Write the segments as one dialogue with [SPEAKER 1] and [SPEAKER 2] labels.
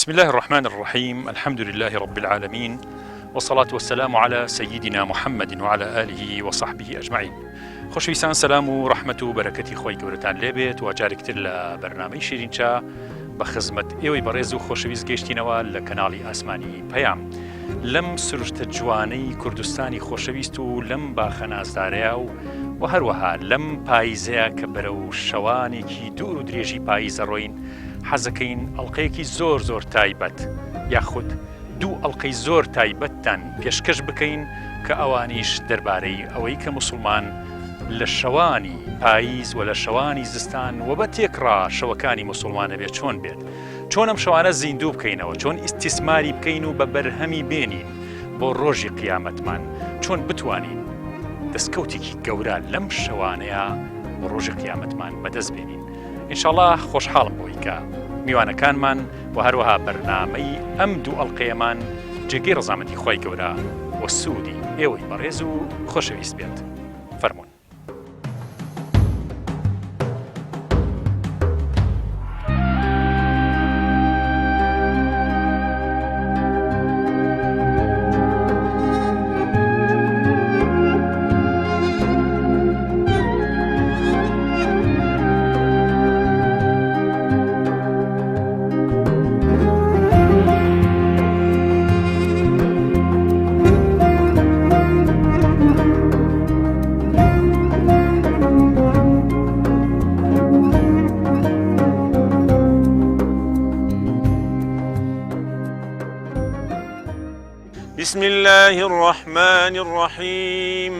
[SPEAKER 1] بسم الله الرحمن الرحيم. الحمد لله رب العالمين، والصلاة والسلام على سيدنا محمد وعلى آله وصحبه أجمعين. خۆشەویستان، سەلام و ڕەحمەت و بەرەکەتی خۆی گەورەتان لێبێت و جارێکتر لە بەرنامەی شیرینچا بە خزمەت ئێوەی بەڕێز و خۆشەویست گەیشتینەوە لە کەناڵی ئاسمانی پەیام لەم سروشتە جوانەی کوردستانی خۆشەویست و لەم باخە نازدارەیە و هەروەها لەم پاییزەیە کە بەرەو شەوانێکی دوور و درێژی پاییزە ڕۆین حەزەکەین ئەڵقەیەکی زۆر تایبەت یاخود دوو ئەڵقەی زۆر تایبەتتان پێشکەش بکەین کە ئەوانیش دەربارەی ئەوەی کە موسڵمان لە شەوانی پاییز و لە شەوانی زستان و بە تێکڕا شەوەکانی موسڵمانە بێت چۆن بێت، چۆن ئەم شەوانە زیندوو بکەینەوە، چۆن ئیستیسماری بکەین و بە بەرهەمی بێنین بۆ ڕۆژی قیامەتمان، چۆن بتوانین دەستکەوتێکی گەورە لەم شەوانەیە بۆ ڕۆژی قیامەتمان بەدەست بێنین. ئینشاءڵڵا خۆشحاڵم بۆی کە میوانەکانمان و هەروەها بەرنامەی ئەم دوو ئەڵقەیەمان جێگەی ڕەزامەندی خۆی گەورە و سوودی ئێوەی بەڕێز و خۆشەویست بێت. فەرموون.
[SPEAKER 2] بسم الله الرحمن الرحيم.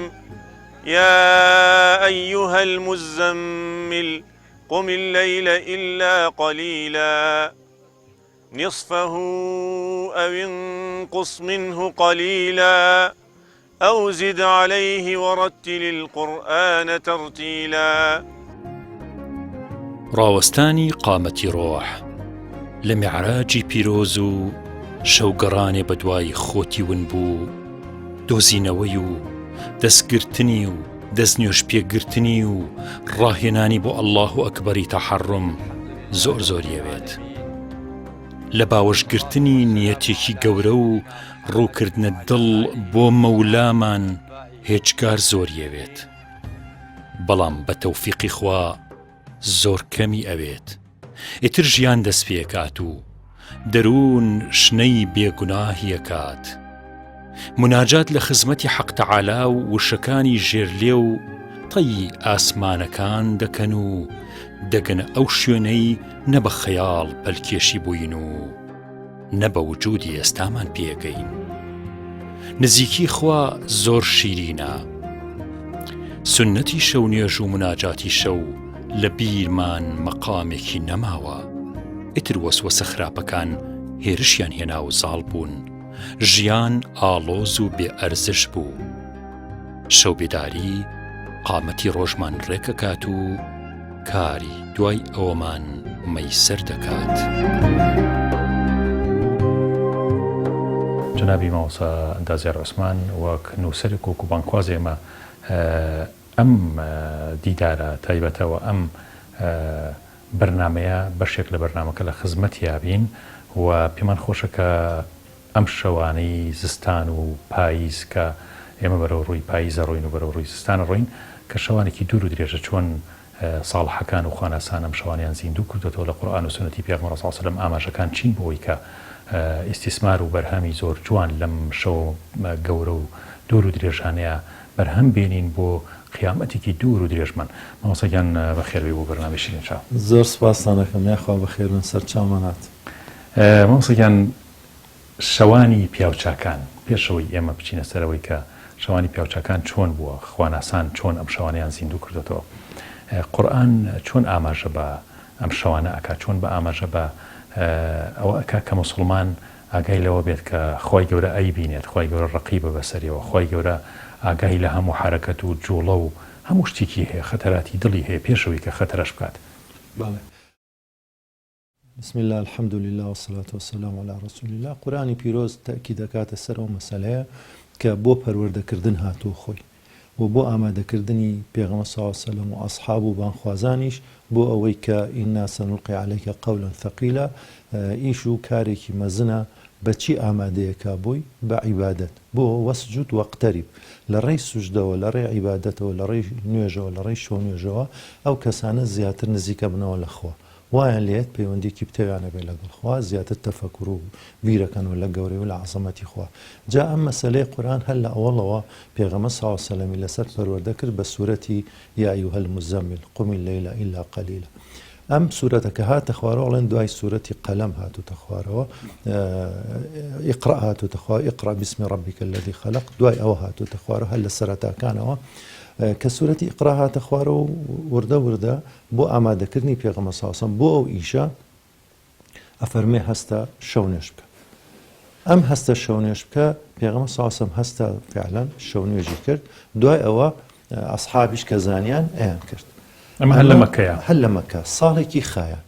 [SPEAKER 2] يا أيها المزمل قم الليل إلا قليلا نصفه أو انقص منه قليلا أو زد عليه ورتل القرآن ترتيلا.
[SPEAKER 1] ڕاوەستانی قامەتی ڕۆح لە میعراجی پیرۆز و شەوگەڕانێ بە دوای خۆتی ون بوو، دۆزینەوەی و دەستگرتنی و دەستنوێش پێگرتنی و ڕاهێنانی بۆ ئەڵڵاه و ئەکبەری تەحەڕم زۆریەوێت. لە باوەشگرتنی نیەتێکی گەورە و ڕووکردنە دڵ بۆ مەولامان هێچگار زۆریەوێت، بەڵام بە تەوفیقی خوا زۆر کەمی ئەوێت. ئیتر ژیان دەست پێکات و دەروون شنەی بێگوناهیەکات. مناجات لە خزمەتی حەق تەعالا و وشەکانی ژێرلێ و تەی ئاسمانەکان دەکەن و دەگەنە ئەو شوێنەی نە بە خەیاڵ پەلکێشی بووین و نە بە وجودی ئێستامان پێگەین. نزیکی خوا زۆر شیرینە. سنەتی شەو نوێژ و مناجاتی شەو لە بیرمان مەقامێکی نەماوە. ئیتر وەسوەسە خراپەکان هێرشیان هێنا و زاڵ بوون، ژیان ئاڵۆز و بێئەرزش بوو. شەو بێداری قامەتی ڕۆژمان ڕێکەکات و کاری دوای ئەوەمان مەیسەر دەکات.
[SPEAKER 3] جنابی مامۆستا ئەندازیار عوسمان وەک نووسەرێک و کوبانکوازێ ئێمە ئەم دیدارە تایبەتەوە ئەم بەرنامەیە بەشێک لە بەرنامەکە لە خزمەتی یابین و پێمان خۆشە کە ئەم شەوانەی زستان و پاییز کە ئێمە بەرەو ڕووی پاییزە ڕۆین و بەرەو ڕووی زستانە ڕۆین کە شەوانێکی دوور و درێژە چۆن ساڵحەکان و خواناسان ئەم شەوانیان زیندوو کردوەوە لە قورئان و سونەتی پێغەمبەر صلی الله علیه و سلم ئاماژەکان چین بۆەوەی کە ئیستیسمار و بەرهەمی زۆر جوان لەم شەو گەورە و دوور و درێژانەیە بەرهەم بێنین بۆ قیامەتێکی دوور و درێژمان. مامۆستاگیان بەخێربێ بۆ بەرنامەی شیرینچا.
[SPEAKER 4] زۆر سوپاسان دەکەم، یاخوا بەخێرن سەر چاومەنات.
[SPEAKER 3] مامۆستاگیان شەوانی پیاوچاکان پێشەوەی ئێمە بچینە سەرەوەی کە شەوانی پیاوچاکان چۆن بووە، خواناسان چۆن ئەم شەوانیان زیندوو کردوەوە، قورئان چۆن ئاماژە بە ئەم شەوانە ئەکا، چۆن بە ئاماژە بە ئەوە ئەکا کە موسڵمان ئاگای لەوە بێت کە خۆی گەورە ئەیبینێت، خۆی گەورە ڕقیبە بەسەریەوە، خۆی گەورە ئاگای لە هەموو حرەکەت و جوڵە و هەموو شتێکی هەیە، خەتەراتی دڵی هەیە پێشەوەی کە خەتەرەش بکات.
[SPEAKER 4] بسم الله الحمد لله والصلاة والسلام على رسول الله. قورآنی پیرۆز تاکید دەکاتە سەر ئەو مەسەلەیە کە بۆ پەروەردەکردن هاتووە خۆی و بۆ ئامادەکردنی پێغەمبەر صلی الله علیه و سلم و ئەصحاب و بانخوازانیش بۆ ئەوەی کە ئینا سنلقی عەلەیکە قەولا ثەقیلا ئیش و کارێکی مەزنە بەچی ئامادەیەکا بووی بە عیبادەت بۆ وەسجود وەقتەریب لە ڕێی سوژدەوە لە ڕێی عیبادەتەوە لە ڕێی نوێژەوە لە ڕێی شۆ نوێژەوە ئەو کەسانە زیاتر نزیکە بنەوە لە خوا وایان لێت پەیوەندێکی بتەوانە بێ لەگەڵ خوا زیاتر تەفەکر و بیرەکەنەوە لە گەورەی و لە عەزەمەتی خوا جا ئەم مەسەلەی قورئان هەر لە ئەوڵەوە پێغەمبەر صلی الله علیه و سلم لەسەر پەروەردە کرد بە سوورەتی یا ئەیها المزەمل قم الليل إلا قليلا ئەم سوورەتە کە هاتە خوارەوە ئەڵێن دوای سوورەتی قەلەم هاتووتە خوارەوە ئیقرا هاتووتە خوارەوە ئیقرا بسم ربک الذی خلق دوای ئەوە هاتووتە خوارەوە هەر لە سەرەتاکانەوە کە سوورەتی ئیقرا هاتە خوارەوە وردە وردە بۆ ئامادەکردنی پێغەمبەر صلی الله علیه و سلم بۆ ئەو ئیشە ئەفەرمێ هەستە شەو نوێژ بکە ئەم هەستە شەو نوێژ بکە پێغەمبەر صلی الله علیه و سلم هەستە فعلا شەو نوێژی کرد دوای ئەوە ئەصحابیش کە زانیان ئەیان کرد
[SPEAKER 3] ئەمە هەر لە مەکەیە
[SPEAKER 4] هەر لە مەکە ساڵێکی خایە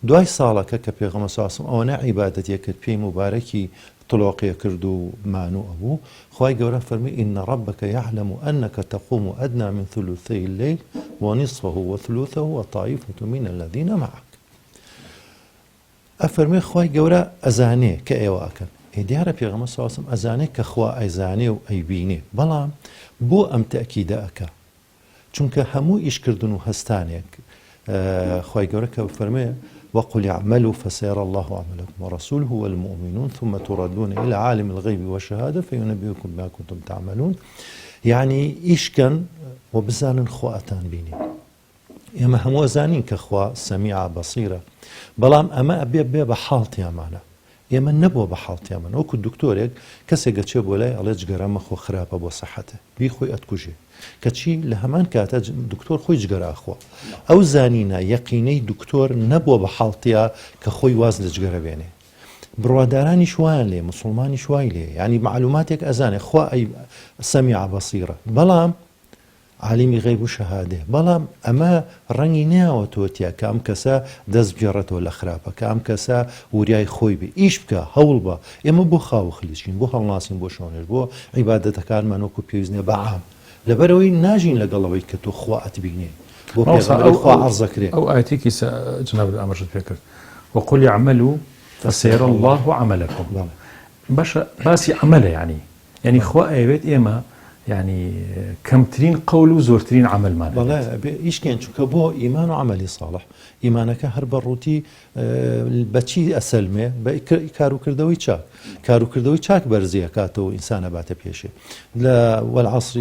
[SPEAKER 4] دوای ساڵەکە کە پێغەمبەر صلی الله علیه و سلم ئەوەنە عیبادەتیە کرد پێی مبارەکی طلۆقیە کرد و مانوو ئەبوو خوای گەورە فەرمی إن ربك يعلم أنك تقوم أدنى من ثلثي الليل ونصفه وثلثه وطائفة من الذين معك ئەفەرمێ خوای گەورە ئەزانێ کە ئێوە ئەکەن دیارە پێغەمبەر صلی الله علیه و سلم ئەزانێ کە خوا ئەیزانێ و ئەیبینێ بەڵام بۆ ئەم تەئکیدە ئەکا چونکە هەموو ئیشکردن و هەستانێک خوای گەورە کە فەرمێ وقل اعملوا فسيرى الله عملكم ورسوله والمؤمنون ثم تردون إلى عالم الغيب والشهادة فينبئكم بما كنتم تعملون يعني إيشكن وبزانن خواتان بيني ئێمە هەموو زانین کە خوا سەمیع بەسیرە بەڵام ئەمە ئەبێ بێ بە حاڵتیامانە ئێمە نەبووە بە حاڵتیامان وەکو دکتۆرێک کەسێکە چێ بۆ لای ئەڵێ جگەرەمە خۆ خراپە بۆ سەحەتە بی خۆی ئەتکوژێ کەچی لە هەمان کاتە دکتۆر خۆی جگەراخۆ ئەو زانینە یەقینەی دکتۆر نەبووە بە حاڵتیا کە خۆی واز لە جگەرە بێنێ بڕوادارانی شوایان لێ مسلمانی شوای لێ ینی معلوماتێک ئەزانێ خوا ئەی سەمیع بەسیرە بەڵام عالمی غیب و شەهادێ بەڵام ئەمە ڕەنگی ناوەتۆتیا کە ئەم کەسە دەست بگێڕێتەوە لە خراپە کە ئەم کەسە وریای خۆی بێ ئیش بکە هەوڵ بە ئێمە بۆ خاو خلیچین بۆ هەڵناسین بۆ شۆنێر بۆ عیبادەتەکانمان وەکو پێویستنێ بەعام لەبەرەوەی ناژین لەگەڵەوەی کە تۆ خوا ئەتبینێ بۆ پێغەمبەری خوا عەرزەکرێ
[SPEAKER 3] ئەو ئاەتێکی جناب ئاماژەت پێ کرد وقل اعملوا فسيرى الله عملكم باشە باسی عملە ینی خوا ئەوێت ئێمە يعني كمترين قول وزورترين عمل مالك
[SPEAKER 4] والله ايش كان شو بو ايمان وعملي صالح ايمانك هر بروتي بچي اسلمه كارو كردوي تشاك كارو كردوي تشاك برزيكاتو انسان بات بيشه لا والعصر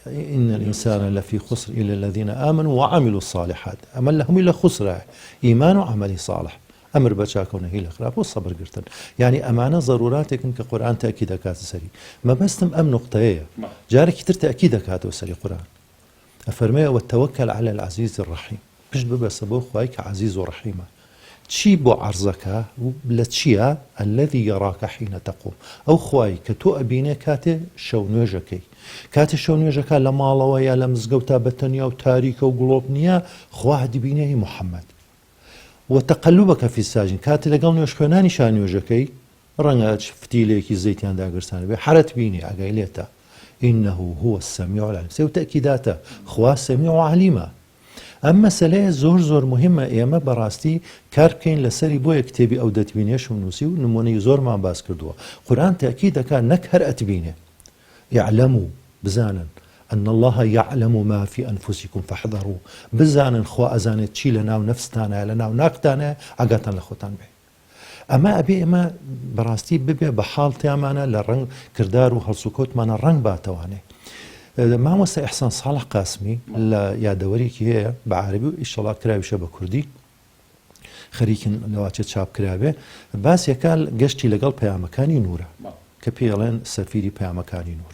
[SPEAKER 4] ان الانسان لفي خسر الا الذين امنوا وعملوا الصالحات اما لهم الا خسر ايمان وعملي صالح امر بچاکە و نەهی لە خراپ و سەبر گرتن یعنی ئەمانە ضروراتێکن کە قورئان تاکید دەکاتە سەری مەبەستم ئەم نقطەیە جارێکی تر تاکید دەکاتەوە سەری قورئان ئەفەرمێ وتەوەکەل علی العزیز الرحیم پشت ببەسە بۆ خوای کە عزیز و ڕەحیمە چی بۆ عەرزەکە لە چییە الذی یەراکە حینە تەقوم ئەو خوای کە تۆ ئەبینێ کاتێ شەو نوێژەکەی کاتێ شەو نوێژەکە لە ماڵەوە یا لە مزگەوتا بەتەنیا و تاریکە و گڵۆب نییە خوا دەبینێ محەممەد وتقلبك في الساجن كات لقال نوش خواناني شان نوجكي رنگا فتيليكي زيتيان داغرسان بي حرت بيني عقايلتا انه هو السميع العليم سو تاكيداته خوا سميع عليما اما مساله زور زور مهمه ايما براستي كاركين لسري بو كتابي او دتبينيش ونوسي نموني زور ما باس كردوا قران تاكيد كان نكهر اتبينه يعلموا بزانا أن الله يعلم ما في أنفسكم فاحذروا بزان خوا أزانت شي لنا ونفستانا لنا وناقتانا عقاتنا لخوتان به أما أبي أما براستي ببي بحال تيامانا لرنگ كردار وهالسكوت مانا رنگ باتواني ما وسا إحسان صالح قاسمي يا دوري كي هي بعربي إن شاء الله كرابي شبه كردي خريكن لواتشت شاب كرابي باس يكال قشتي لقل بيامكاني نورا كبيلين سفيري بيامكاني نور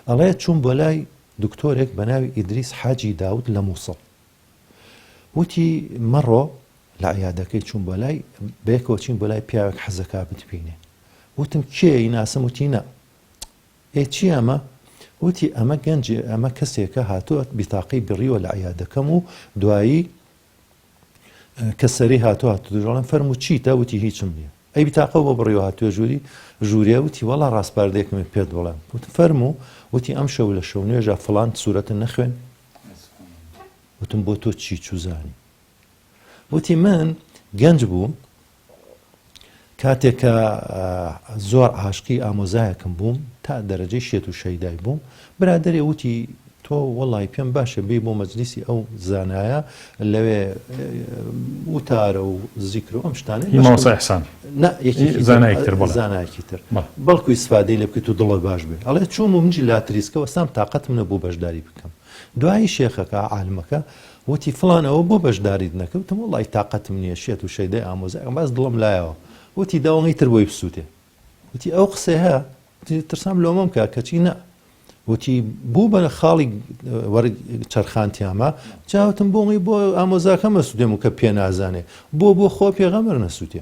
[SPEAKER 4] الله چون بولاي دكتورك بناوي إدريس حاجي داود لموصل وتي مرة لعيادك چون بولاي بيك وچين بولاي بياوك حزكا بتبيني وتم كي ناسم وتينا ايه چي اما وتي اما گنج اما كسيكا هاتو بطاقي بري ولا عيادكمو دواي كسري هاتو دجولان فرمو چيتا وتي هيچم نيه ئەی بتاقە بۆ بڕیەوە هاتووە ژووریا وتی وەڵا ڕاستپاردەیەکم پێت بڵێم وتم فەرموو وتی ئەم شەو لە شەو نوێژە فڵان سوورەتن نەخوێن وتم بۆ تۆ چی چوزانی وتی من گەنج بووم کاتێک کە زۆر عاشقی ئامۆزایەکم بووم تا دەرەجەی شێت و شەیدای بووم برادەرێ وتی تۆ وەڵی پێم باشە بێ بۆ مەجلیسی ئەو زانایە لەوێ وتارە و زیکر و ئەم شتانە زانایەکی تر بەڵکو ئیسفادەی لێ بکەیت و دڵە باش بێ ئەڵێ چووم و منجی لاتریسکەوە سام تااقەتم نەبوو بەشداری بکەم دوایی شێخەکە عالمەکە وتی فڵانەوە بۆ بەشداریت نەکەوتم وڵی تااقەتم نییە شێت و شەیدای ئامۆزای باز دڵم لایەوە وتی داوەڵی تر بۆی بسووتێ وتی ئەو قسەی هەیە ترسام لۆمەم کە کەچی نە وتی بوو بە خاڵی وەرگ چرخانتیامە چاوتم بۆڵی بۆ ئامۆزاکە مەسوودێم و کە پێ نازانێ بۆ خۆ پێغەمبەر نەسووتێ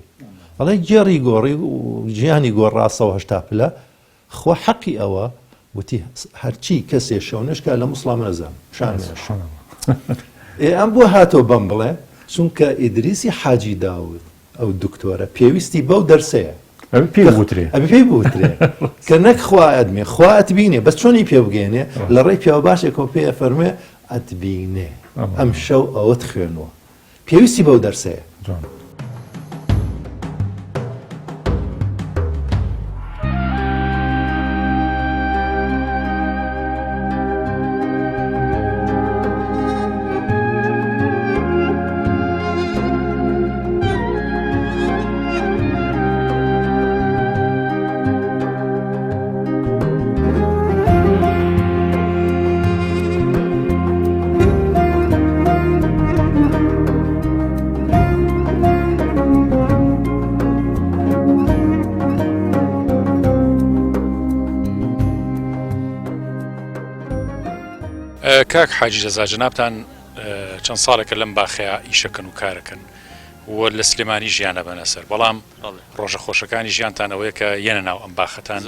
[SPEAKER 4] ئەڵێ گێڕی گۆڕی و گیانی گۆڕاستەوە هەشتا پلە خۆ حەقی ئەوە وتی هەرچی کەسێ شەونشکە لە موسڵام نەزان شانێش ئەم بۆ هاتۆ بەم بڵێ چونکە ئیدریسی حاجی داود ئەو دکتۆرە پێویستی بەو دەرسەیە پێی بوترێ کە نەک خوا ئەدمێ خوا ئەتبینێ بەس چۆنی پێ بگەێنێ لە ڕێی پیاوە باشێکەوە پێ فەرمێ ئەتبینێ ئەم شەو ئەوەت خوێنەوە پێویستی بەو دەرسەیە
[SPEAKER 1] کاک حاجی جەزا جەنابتان چەند ساڵێکە لەم باخەیە ئیشەکەن و کارەکەن و لە سلێمانی ژیانە بەنەسەر بەڵام ڕۆژە خۆشەکانی ژیانتانەوەیە کە یەنە ناو ئەم باخەتان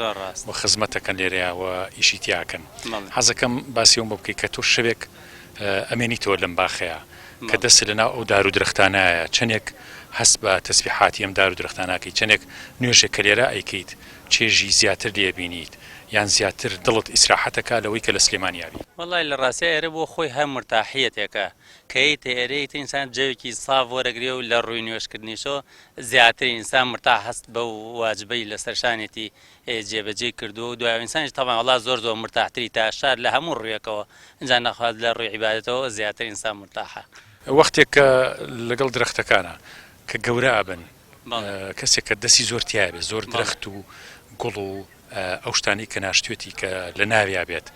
[SPEAKER 1] و خزمەتەکەن لێرەیەوە ئیشی تیاکەن حەزەکەم باسیەوە بە بکەیت کە تۆ شەوێک ئەمێنیتەوە لەم باخەیە کە دەست لەناو ئەو دار و درەختانایە چەندێک هەست بە تەسبیحاتی ئەم دار و درەختاناکەی چەندێک نوێژێک کە لێرە ئەیکەیت چێژی زیاتر لێبینیت یان زیاتر دڵت ئیسراحەتەکە لەوەی کە لە سلێمانیابی
[SPEAKER 5] وڵی لە ڕاستی ئێرە بۆ خۆی هەم مرتاحیەتێکە کەیتە ئێرەیت ئینسان جەوێکی ساف وەرەگرێ و لە ڕووی نوێشکردنیشەوە زیاتر ئینسان مرتا هەست بە واجبەی لەسەرشانێتی جێبەجێ کردو و دوای ئینسانش تەمان وڵا زۆر مرتاحتری تا شار لە هەموو ڕوویەکەوە ئینجا نەخوات لە ڕووی عیبادەتەوە زیاتر ئینسان مرتاحە
[SPEAKER 1] وەختێک کە لەگەڵ درەختەکانە کە گەورە ئابن کەسێک کە دەستی زۆر تیاابێت زۆر درەخت و گوڵ و ئەو شتانی کە ناشتوێتی کە لە ناویا بێت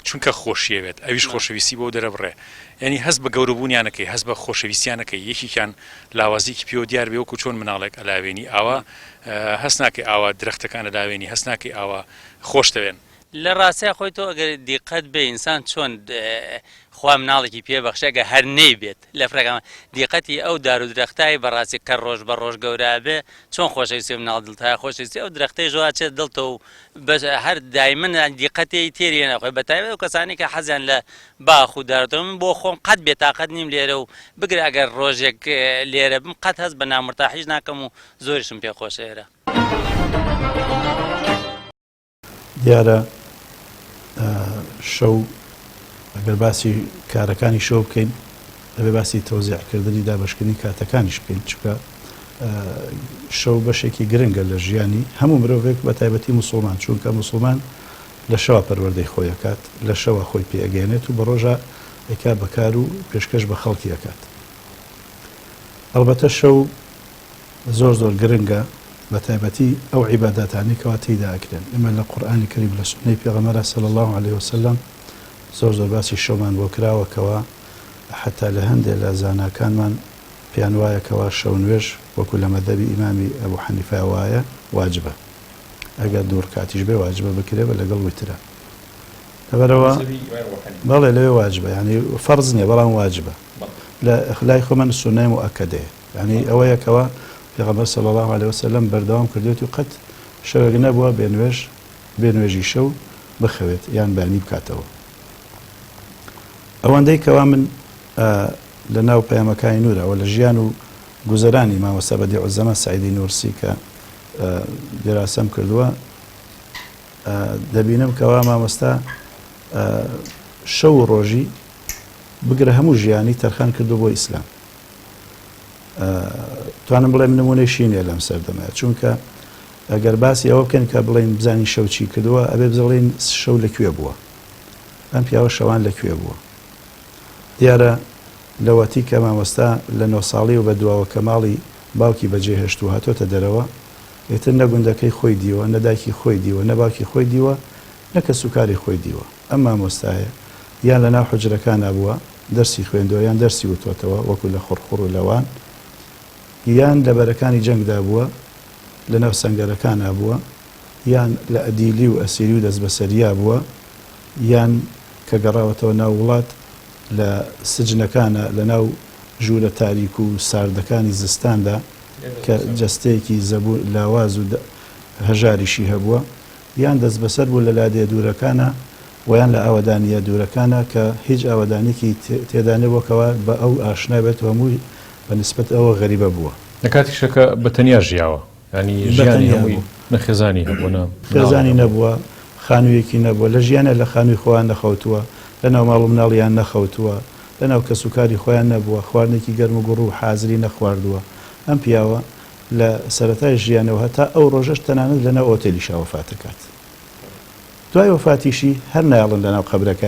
[SPEAKER 1] چونکە خۆشیەوێت ئەویش خۆشەویستی بۆ دەرەبڕێ ینی هەست بە گەورەبوونیانەکەی هەست بە خۆشەویستیانەکەی یەکیان لاوازیکی پێوە دیار بێ وەکو چۆن مناڵێک ئەلاوێنی ئاوا هەست ناکەی ئاوا درەختەکانە لاوێنی هەست ناکەی ئاوا خۆش دەوێن
[SPEAKER 5] لە ڕاستە خۆی تۆ ئەگەر دیقەت بێ ئینسان چۆن خوا مناڵێکی پێبەخشەگە هەر نەی بێت لە فرەکەمە دیقەتی ئەو دار و درەختای بەڕاستی کە ڕۆژ بە ڕۆژ گەورە بێ چۆن خۆشەویستی مناڵ دڵتای خۆشەویستی ئەو درەختەی ژواچێت دڵتە و هەر دایمن دیقەتی تێری نەخۆی بەتایبەت ئەو کەسانی کە حەزیان لە باخ و دارەوە من بۆ خۆم قەت بێتاقەت نیم لێرە و بگرە ئەگەر ڕۆژێک لێرە بم قەت هەست بە نامرتاحیش ناکەم و زۆریشم پێ خۆشە ئێرە
[SPEAKER 6] دیارە شەو ئەگەر باسی کارەکانی شەو بکەین دەبێ باسی تەوزیعکردنی دابەشکردنی کاتەکانیش بکەین چکە شەو بەشێکی گرنگە لە ژیانی هەموو مرۆڤێک بە تایبەتی موسڵمان چونکە موسڵمان لە شەوە پەروەردەی خۆیەکات لە شەوە خۆی پێگەێنێت و بە ڕۆژە ئەیکا بەکار و پێشکەش بە خەڵکی ئەکات ئەلبەتە شەو زۆر گرنگە بە تایبەتی ئەو عیباداتانی کەوا تێیدا ئەکرێن ئێمە لە قورئانی کەریم لە سونەی پێغەمبەر صلی الله علیه وسلم زۆر باسی شەومان بۆ کراوەکەوە حتا لە هەندێک لە زاناکانمان پێیان وایەکەوە شەو نوێژ وەکو لە مەذهبی ئیمامی ئەبوو حەنیفە وایە واجبە ئەگەر دوور کاتیش بێ واجبە بکرێ بە لەگەڵ وترە لەبەرەوە بەڵێ لەوێ واجبە یعنی فەرز نییە بەڵام واجبە لە ئەخلای خۆمان سونەی مؤەکەدەیە یعنی ئەوەیەکەوە پێغەمبەر صلی الله علیه وسلم بەردەوام کردوێت و قەت شەوێک نەبووە بێ نوێژی شەو بخەوێت یان بانی بکاتەوە ئەوەندەی کەوا من لە ناو پەیامەکانی نورەوە لە ژیان و گوزەرانی مامۆستا بەدیع الزەمان سەعیدی نورسی کە دراسەم کردووە دەبینم کەوا مامۆستا شەو ڕۆژی بگرە هەموو ژیانی تەرخان کردو بۆ ئیسلام توانم بڵێم نمونەیشی نیە لەم سەردەمەیە چونکە ئەگەر باسی ئەوە بکەن کە بڵێن بزانی شەو چی کردووە ئەبێ بڵێن شەو لەکوێ بووە ئەم پیاوە شەوان لەکوێ بووە دیارە لەوەتی کە مامۆستا لە 9 ساڵی و بە دواوە کەماڵی باوکی بەجێهێشت و هاتۆتە دەرەوە ئێتر نەگوندەکەی خۆی دیوە نەدایکی خۆی دیوە نەباوکی خۆی دیوە نەکە سوکاری خۆی دیوە ئەم مامۆستایە یان لە ناو حوجرەکان نبووە دەرسی خوێندەوە یان دەرسی وتوەتەوە وەکو لە خوڕخوڕ و لەوان یان لە بەرەکانی جەنگدا بووە لە ناو سەنگەرەکان نبووە یان لە ئەدیلی و ئەسیری و دەست بەسەریا بووە یان کە گەڕاوەتەوە ناو وڵات لە سجنەکانە لە ناو ژوورە تاریک و ساردەکانی زستاندا کە جەستەیەکی زەبوو لاواز و هەژاریشی هەبووە یان دەست بەسەر بوو لە لادێ دوورەکانە ویان لە ئاوەدانیە دوورەکانە کە هیچ ئاوەدانێکی تێدا نەبووەکەوە بە ئەو ئاشنا بێت هەمووی بەنسبەت ئەوە غەریبە بووە
[SPEAKER 3] لە کاتیشەکە بەتەنیا ژیاوە ینی ژیانی هەمووی نەخێزانی هەبووە
[SPEAKER 6] خێزانی نەبووە خانوویەکی نەبووە لە ژیانە لە خانووی خۆیان نەخەوتووە لە ناو ماڵ و مناڵیان نەخەوتووە لە ناو کەسوکاری خۆیان نەبووە خواردنێکی گەرم و گوڕ و حازری نەخواردووە ئەم پیاوە لە سەرەتای ژیانەوە هەتا ئەو ڕۆژەش تەنانەت لە ناو ئۆتێلیشا وەفات دەکات دوای وەفاتیشی هەر نایڵن لە ناو قەبرەکە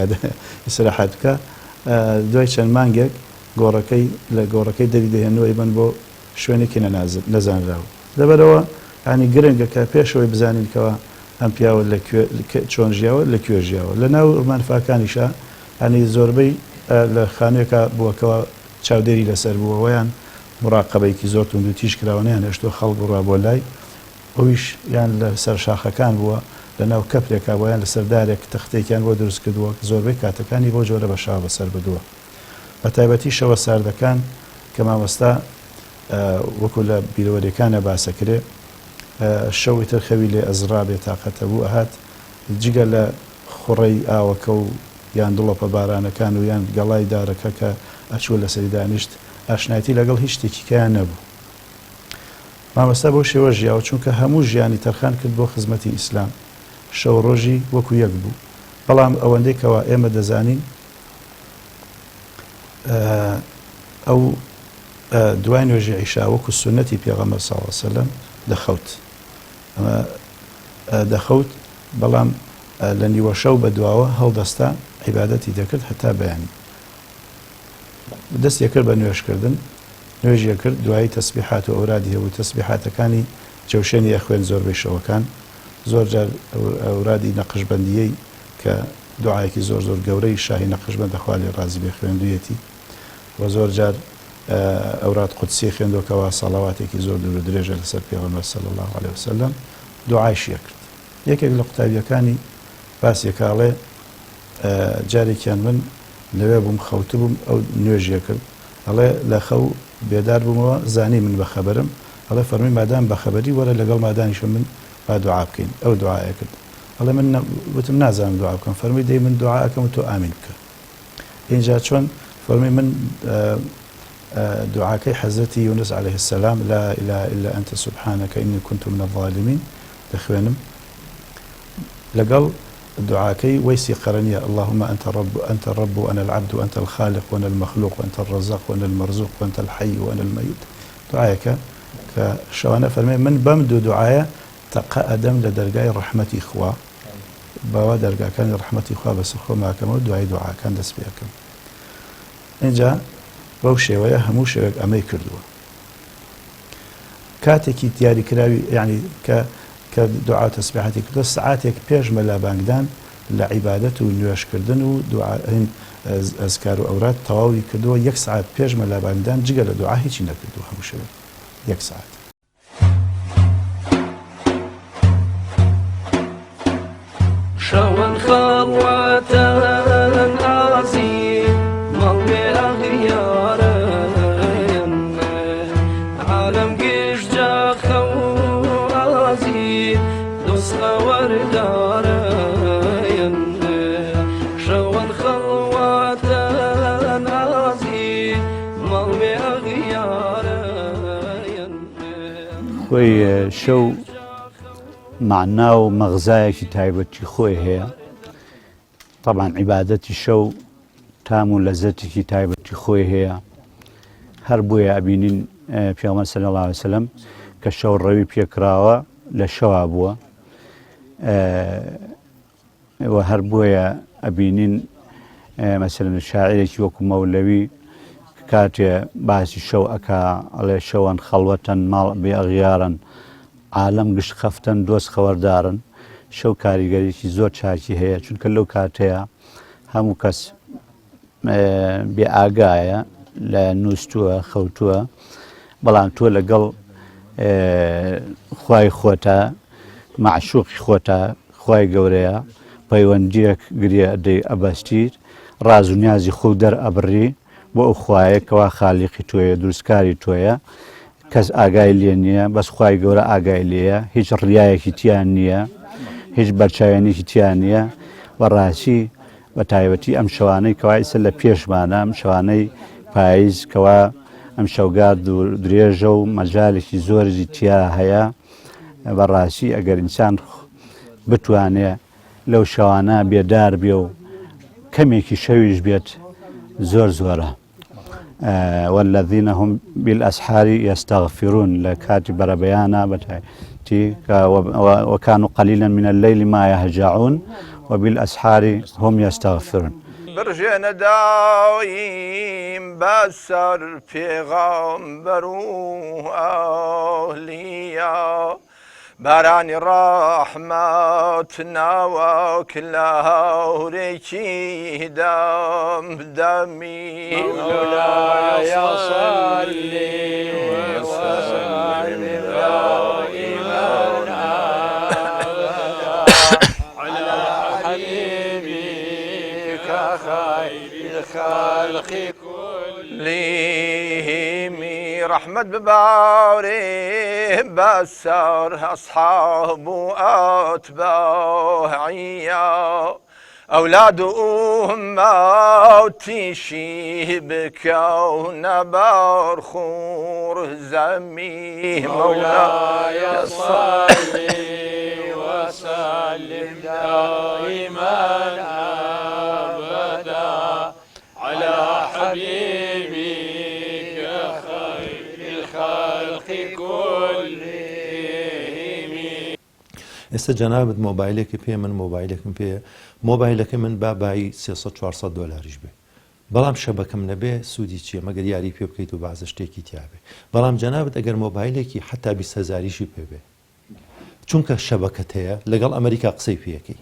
[SPEAKER 6] ئیسراحەت بکە دوای چەند مانگێک گۆڕەکەی لە گۆڕەکەی دەری دەهێنەوەی بن بۆ شوێنێکی نەزانراوە لەبەرەوە ینی گرنگە کە پێشەوەی بزانینکەوە ئەم پیاوە چۆن ژیاوە لەکوێ ژیاوە لە ناو ئورمانفاکانیشە ینی زۆربەی لە خانوێکە بووەکەوە چاودێری لەسەر بووەوەیان مراقبەیەکی زۆر تونند و تیش کراوەیان هێشتۆ خەڵک ڕوا بۆ لای ئەویش یان لە سەر شاخەکان بووە لە ناو کەپرێکا بۆیان لە سەردارێک تەختێکیان بۆ دروست کردووە زۆربەی کاتەکانی بۆ جۆرە بە شاو بەسەر بدووە بە تایبەتی شەوە ساردەکان کە مامۆستا وەکو لە بیرەوەریەکانە باسەکرێ شەوی تر خەوی لێ ئەزرا بێ تااقەتە بوو ئەهات جگە لە خوڕەی ئاوەکە و یان دڵۆپە بارانەکان و یان گەڵای دارەکە کە ئەچوە لە سەری دانیشت ئاشنایەتی لەگەڵ هیچ شتێکی کیان نەبوو مامۆستا بۆ شێوە ژیاوە چونکە هەموو ژیانی تەرخان کرد بۆ خزمەتی ئیسلام شەو ڕۆژی وەکو یەک بوو بەڵام ئەوەندەی کەوا ئێمە دەزانین ئەو دوای نوێژی عیشا وەکو سونەتی پێغەمبەر صلی الله علیه وسلم دەخەوت ئەمە دەخەوت بەڵام لە نیوە شەو بە دواوە هەڵدەستا عیبادەتی دەکرد هەتا بەیانی دەستی کرد بە نوێژکردن نوێژیە کرد دوایی تەسبیحات و ئەورادی هەبوو تەسبیحاتەکانی جەوشێنی ئەخوێن زۆربەی شەوەکان زۆر جار ئەورادی نەقشبەندیەی کە دوعایەکی زۆر زۆر گەورەی شاهی نەقشبەند دەخوا لێ ڕازی بێ خوێندوویەتی و زۆر جار ئەوراد قودسی خوێندۆکەوە سەڵاواتێکی زۆر دوور و درێژە لەسەر پێغەمبەر صلی الله علیه وسلم دوعایشیە کرد یەکێک لە قوتابیەکانی باسیەکاڵێ جارێکیان من لەوێ بووم خەوتو بووم ئەو نوێژیە کرد ئەڵێ لە خەو بێدار بوومەوە زانی من بەخەبەرم ئەڵێ فەرمی مادام بەخەبەری وەرە لەگەڵ مادانیشە من با دوعا بکەین ئەو دوعایە کرد ئەڵێ من وتم نازانم دوعا بکەم فەرمی دەی من دوعا ئەکەم و تۆ ئامین بکە اینجا چۆن فەرمی من دعاكي حضرتي يونس عليه السلام لا إله إلا أنت سبحانك إني كنت من الظالمين دخوانم لقل دعاكي ويسي قرنية اللهم أنت الرب وأنا العبد وأنت الخالق وأنا المخلوق وأنت الرزاق وأنا المرزوق وأنت الحي وأنا الميت دعايك كشوانا فرمي من بمدو دعايا تقدم لدرجاء رحمة إخوة بوا درجاء كان رحمة إخوة بس إخوة ما كانوا دعاء كان دس بيكم إنجا بەو شێوەیە هەموو شێوەیەک ئەمەی کردووە کاتێکی دیاری کراوی یعنی کە دوعا تەسبیحاتی کردووە سعاتێک پێش مەلابانگدان لە عیبادەت و نوێژکردن و ئەزکار و ئەوراد تەواوی کردووە 1 سعات پێش مەلابانگدان جگە لە دوعا هیچی نەکردووە هەموو شێوەیە 1 سعات
[SPEAKER 7] شەوان خەڵوەتەن ئازی مەڵێ ئەغیارن عالم گشتجا خەوازی دۆستە وەردارن شەوان خەڵوەتەن ئازی مەڵێ ئەغیارن
[SPEAKER 8] خۆی شەو معنا و مەغزایەکی تایبەتی خۆی هەیە طبعا عیبادەتی شەو تام و لەزەتێکی تایبەتی خۆی هەیە هەر بۆیە ئەبینین پێغەمبەر صلی الله علیه وسلم کە شەو ڕەوی پێکراوە لە شەوا بووە و هەر بۆیە ئەبینین مەسەلەن شاعیرێکی وەکو مەولەوی کاتێ باسی شەو ئەکا ئەڵێ شەوان خەڵوەتەن ماڵ بێ ئەغیارن عالەم گشت خەفتەن دۆست خەوەردارن شەو کاریگەریی زۆر چاکی هەیە چونکە لەو کاتەیە هەموو کەس بێ ئاگایە لە نووسووە خەوتووە بەڵام تۆ لەگەڵ خوای خۆتە معشوقی خۆتە خوای گەورەیە پەیوەندیەک گرێ ئەدەی ئەبەستیت ڕاز و نیازی خۆ دەرئەبڕی بۆ ئەو خوایە کەوا خالیقی تۆیە دروستکاری تۆیە کەس ئاگای لێ نییە بەس خوای گەورە ئاگای لێیە هیچ ڕیایەکی تیان نییە هیچ بەرچاوێنێکی تیان نییە بەڕاستی بە تایبەتی ئەم شەوانەی کەوا ئیسە لە پێشمانە ئەم شەوانەی پاییز کەوا ئەم شەوگار درێژە و مەجالێکی زۆری تیا هەیە بەڕاستی ئەگەر ئینسان بتوانێ لەو شەوانە بێدار بێ و کەمێکی شەویش بێت زۆر زۆرە والذین هم بالأسحار يستغفرون لكاتي بربيانا بتاعتي وكانوا قليلا من الليل ما يهجعون وبالأسحار هم يستغفرون
[SPEAKER 9] برژێنە دایم بەسەر پێغەمبەر و ئەولیا بارانی ڕەحمەت ناوەک لە هەورێکی دەمدەمی
[SPEAKER 7] مولاي صل وسلم دائما على حبيبك خير الخلق كلهم
[SPEAKER 9] رحمت بباري بسر أصحاب أتباعيا أولاد أمتي شيبك ونبرخور زمي
[SPEAKER 7] مولاي صل وسلم دائما أبدا على حبيبك خير الخلق كلهم
[SPEAKER 4] ئێستا جەنابەت مۆبایلێکی پێ من مۆبایلێکم پێ مۆبایلەکە من بابایی 300-400 دۆلاریش بێ بەڵام شەبەکەم نەبێ سوودی چییە مەگەر یاری پێ بکەیت و بازە شتێکی تیاابێ بەڵام جەنابەت ئەگەر مۆبایلێکی حتا 20,000ی پێ بێ چونکە شەبەکەت هەیە لەگەڵ ئەمریکا قسەی پێەکەی